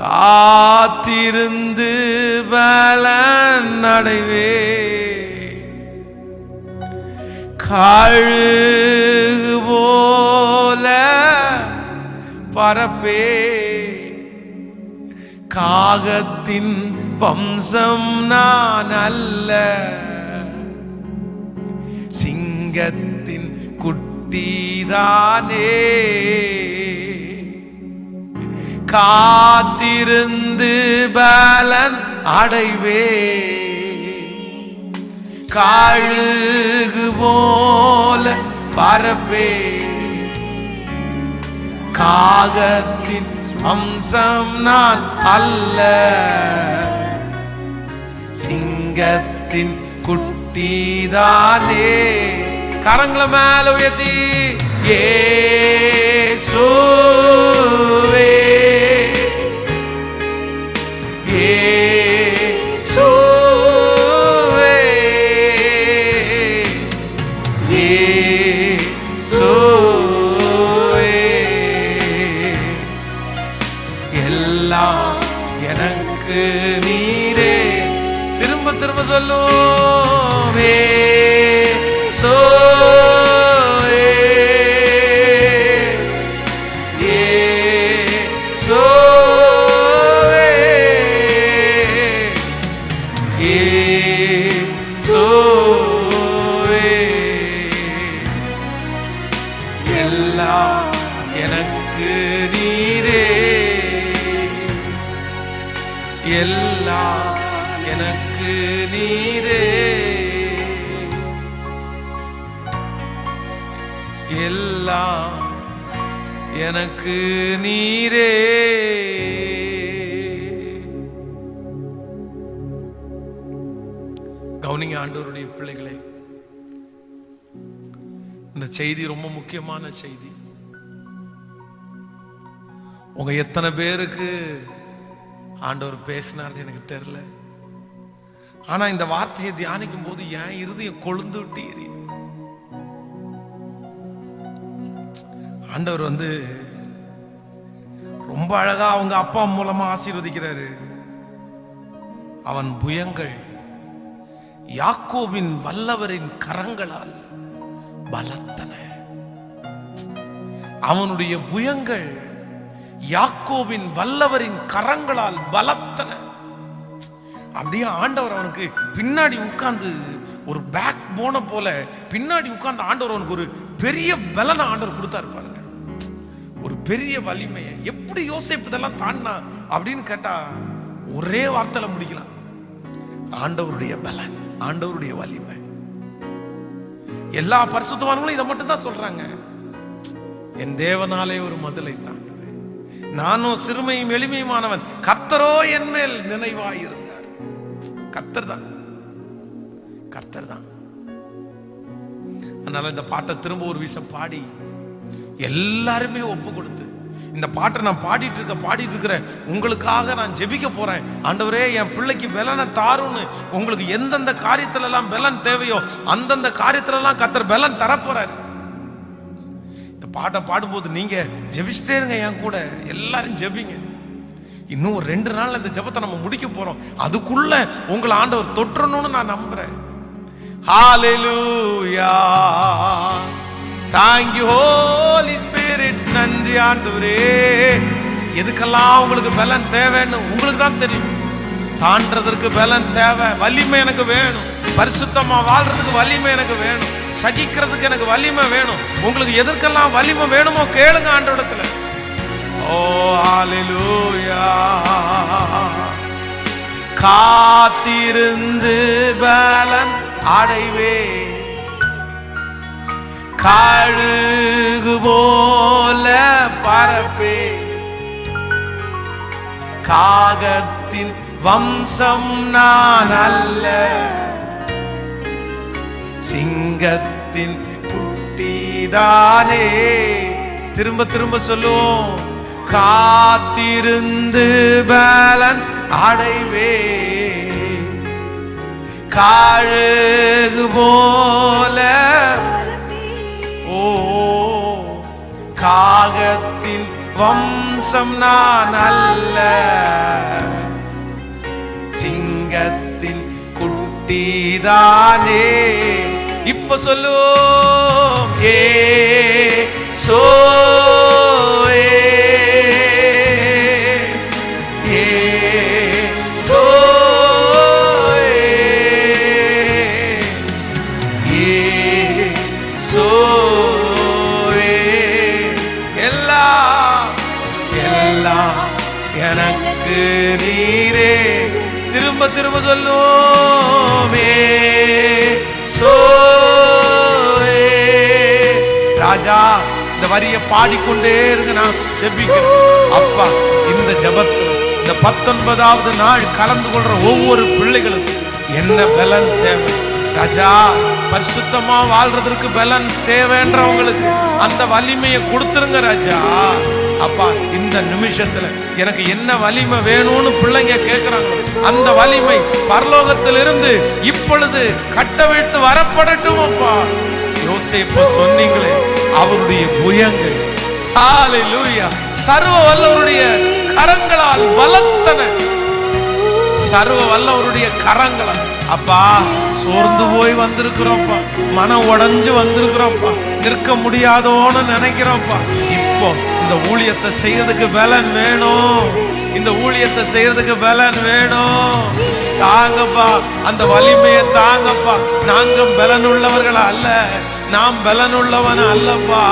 காத்திருந்து பலன் அடைவே, கழுகு போல பரப்பே, காகத்தின் வம்சம் நான் அல்ல, சிங்கத்தின் குட்டிதானே. காத்திருந்து பலன் அடைவே, கழுகு போல பரப்பே, காகத்தின் வம்சம் நான் அல்ல, சிங்கத்தின் குட்டிதானே. கரங்களை மேல உயர்த்தி இயேசுவே இயேசுவே இயேசுவே, எல்லாம் எனக்கு நீரே. திரும்ப திரும்ப சொல்லுவோம் இயேசுவே இயேசுவே இயேசுவே, எல்லாம் எனக்கு நீரே, எல்லாம் எனக்கு நீரே, எல்லாம் எனக்கு நீரே. கவனிங்க ஆண்டவருடைய பிள்ளைகளே, இந்த செய்தி ரொம்ப முக்கியமான செய்தி. உங்க எத்தனை பேருக்கு ஆண்டவர் பேசினார் எனக்கு தெரியல. ஆனா இந்த வார்த்தையை தியானிக்கும் போது என் இருதயம் கொழுந்து விட்டு எரியுது. ஆண்டவர் ரொம்ப அழகா அவங்க அப்பா மூலமா ஆசீர்வதிக்கிறாரு. அவன் புயங்கள் யாக்கோபின் வல்லவரின் கரங்களால் பலத்தன. அவனுடைய புயங்கள் யாக்கோபின் வல்லவரின் கரங்களால் பலத்தன. அப்படியே ஆண்டவர் அவனுக்கு பின்னாடி உட்கார்ந்து ஒரு பேக் போன போல பின்னாடி உட்கார்ந்து ஆண்டவர் அவனுக்கு ஒரு பெரிய பலனை ஆண்டவர் கொடுத்தாரு பாருங்க. ஒரு பெரிய வலிமையை. எப்படி யோசேப்பு இதெல்லாம் தாண்டா அப்படின்னு கேட்டா ஒரே வார்த்தையில முடிக்கலாம், ஆண்டவருடைய பலன், ஆண்டவருடைய வலிமை. எல்லா பரிசுத்தவான்களும் இதை மட்டும் தான் சொல்றாங்க, என் தேவனாலே ஒரு மதிலை தாண்டுவேன், நானும் சிறுமையும் எளிமையுமானவன், கர்த்தரோ என் மேல் நினைவாயிருந்தார். கர்த்தர் தான், கர்த்தர் தான். அதனால இந்த பாட்டை திரும்ப ஒரு விஷயம் பாடி எல்லாருமே ஒப்பு கொடுத்து இந்த பாட்டை நான் பாடிட்டு இருக்கிற உங்களுக்காக நான் ஜெபிக்க போறேன். ஆண்டவரே என் பிள்ளைக்கு பலனை தாருன்னு. உங்களுக்கு எந்தெந்த காரியத்துல எல்லாம் பலன் தேவையோ அந்தந்த காரியத்துல எல்லாம் கர்த்தர் பலன் தரப்போறாரு. இந்த பாட்டை பாடும்போது நீங்க ஜெபிச்சிட்டே இருங்க, என் கூட எல்லாரும் ஜெபிங்க. இன்னும் ஒரு 2 நாள்ல இந்த ஜெபத்தை நம்ம முடிக்க போறோம். அதுக்குள்ள உங்களை ஆண்டவர் தொற்றணும்னு நான் நம்புறேன். ஹல்லேலூயா. Thank you Holy Spirit. நன்றி ஆண்டவரே. எதுக்கெல்லாம் உங்களுக்கு பலன் தேவைன்னு உங்களுக்கு தான் தெரியும். தாண்டறதற்கு பலன் தேவை, வலிமை எனக்கு வேணும். பரிசுத்தமா வாழ்றதுக்கு வலிமை எனக்கு வேணும். சகிக்கிறதுக்கு எனக்கு வலிமை வேணும். உங்களுக்கு எதற்கெல்லாம் வலிமை வேணுமோ கேளுங்க ஆண்டவரிடத்துல. ஓ ஹல்லேலூயா. காத்திருந்து பலன் அடைவே, கழுகு போல பரப்பே, காகத்தின் வம்சம் நான் அல்ல, சிங்கத்தின் குட்டிதானே. திரும்ப திரும்ப சொல்லுவோம். காத்திருந்து பலன் அடைவே, காழுகு போல ஓ காகத்தின் வம்சம் நான் அல்ல, சிங்கத்தின் குட்டிதானே. இப்ப சொல்லுவோம். சோ எனக்கு நீரே. திரும்ப திரும்ப சொல்லுவோமே. ராஜா இந்த வரிய பாடிக்கொண்டே இருக்கு. நான் ஜெபிக்கிறேன் அப்பா, இந்த ஜெபத்தில் இந்த 19வது நாள் கலந்து கொள்ற ஒவ்வொரு பிள்ளைகளுக்கும் என்ன பலன் தேவை ராஜா? பரிசுத்தமா வாழ்றதற்கு பலன் தேவைன்றவங்களுக்கு அந்த வலிமையை கொடுத்துருங்க ராஜா. அப்பா, இந்த நிமிஷத்துல எனக்கு என்ன வலிமை வேணும்னு பிள்ளைங்க கேட்கிறாங்க. அந்த வலிமை பரலோகத்திலிருந்து இப்பொழுது கட்டவிழ்த்து வரப்படட்டும் அப்பா. யோசேப்பு சொன்னீங்களே, அவருடைய புயங்கள் ஹல்லேலூயா சர்வ வல்லவருடைய கரங்களால் பலத்தன, சர்வ வல்லவருடைய கரங்களால். அப்பா, சோர்ந்து போய் வந்திருக்கிறோம்ப்பா, மனம் உடைஞ்சு வந்திருக்கிறோம்ப்பா, நிற்க முடியாதோன்னு நினைக்கிறோம்ப்பா. இப்போ இந்த ஊழியத்தை செய்யறதுக்கு பலன் வேணும், இந்த ஊழியத்தை செய்யறதுக்கு பலன் வேணும். தாங்கப்பா, அந்த வலிமையை தாங்கப்பா. நாங்க பலன் உள்ளவர்கள் அல்ல, நாம் பலன் உள்ளவன் அல்லப்பா.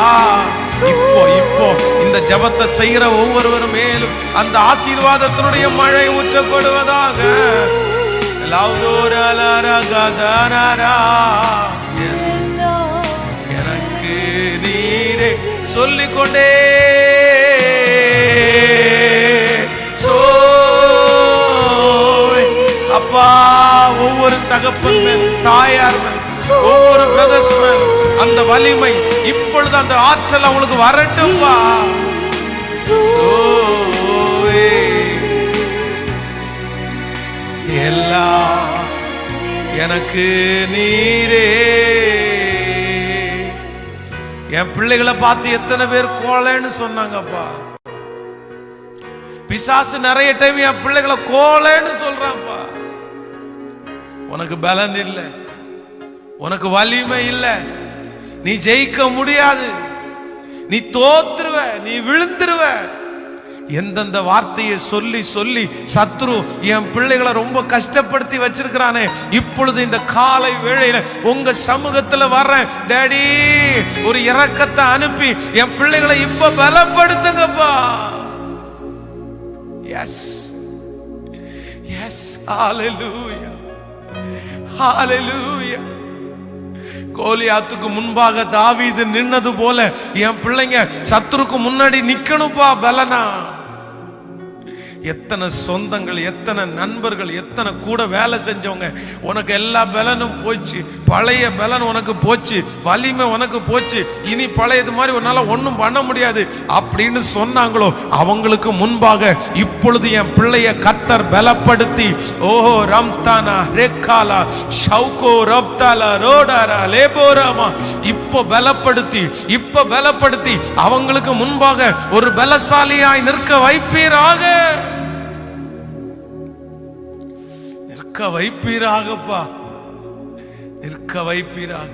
இப்போ இப்போ இந்த ஜெபத்தை செய்கிற ஒவ்வொருவரும் மேலும் அந்த ஆசீர்வாதத்தினுடைய மழை ஊற்றப்படுவதாக. எனக்கு நீரே சொல்லிக்கொண்டே அப்பா, ஒவ்வொரு தகப்பன் மேல், தாயார் மேல், ஒவ்வொரு பிரதர்ஸ் மேல் அந்த வலிமை இப்பொழுது அந்த ஆற்றல் அவங்களுக்கு வரட்டும்பா. எல்லாம் எனக்கு நீரே. என் பிள்ளைகளை பார்த்து எத்தனை பேர் கோலைன்னு சொன்னாங்கப்பா. பிசாசு நிறைய டைம் என் பிள்ளைகளை கோலைன்னு சொல்றான்ப்பா. உனக்கு பலன் இல்லை, உனக்கு வலிமை இல்லை, நீ ஜெயிக்க முடியாது, நீ தோத்துருவ, நீ விழுந்துருவ. எந்தெந்த வார்த்தையை சொல்லி சொல்லி சத்ரு என் பிள்ளைகளை ரொம்ப கஷ்டப்படுத்தி வச்சிருக்கிறானே, இப்பொழுது இந்த காலை வேளையில உங்க சமூகத்துல வர்றேன் டாடி, ஒரு இரக்கத்தை அனுப்பி என் பிள்ளைகளை இப்ப பலப்படுத்துங்கப்பா. எஸ் எஸ், ஹல்லேலூயா ஹல்லேலூயா. கோலியாத்துக்கு முன்பாக தாவீது நின்னது போல என் பிள்ளைங்க சத்துருக்கு முன்னாடி நிக்கணும்பா பலனா. எத்தனை சொந்தங்கள், எத்தனை நண்பர்கள், எத்தனை கூட வேலை செஞ்சவங்க, உனக்கு எல்லா பலனும் போச்சு, பழைய பலன் உனக்கு போச்சு, வலிமை உனக்கு போச்சு, இனி பழையது மாதிரி உன்னால ஒன்றும் பண்ண முடியாது அப்படின்னு சொன்னாங்களோ அவங்களுக்கு முன்பாக இப்பொழுது என் பிள்ளைய கர்த்தர் பலப்படுத்தி, ஓஹோ ரம்தானா ரேக்காலா ஷவுகோ ரப்தாலா ரோடாரா லேபோராமா, இப்போ பலப்படுத்தி அவங்களுக்கு முன்பாக ஒரு பலசாலியாய் நிற்க வைப்பீராக. நிற்க வைப்பீராகப்பா, நிற்க வைப்பீராக.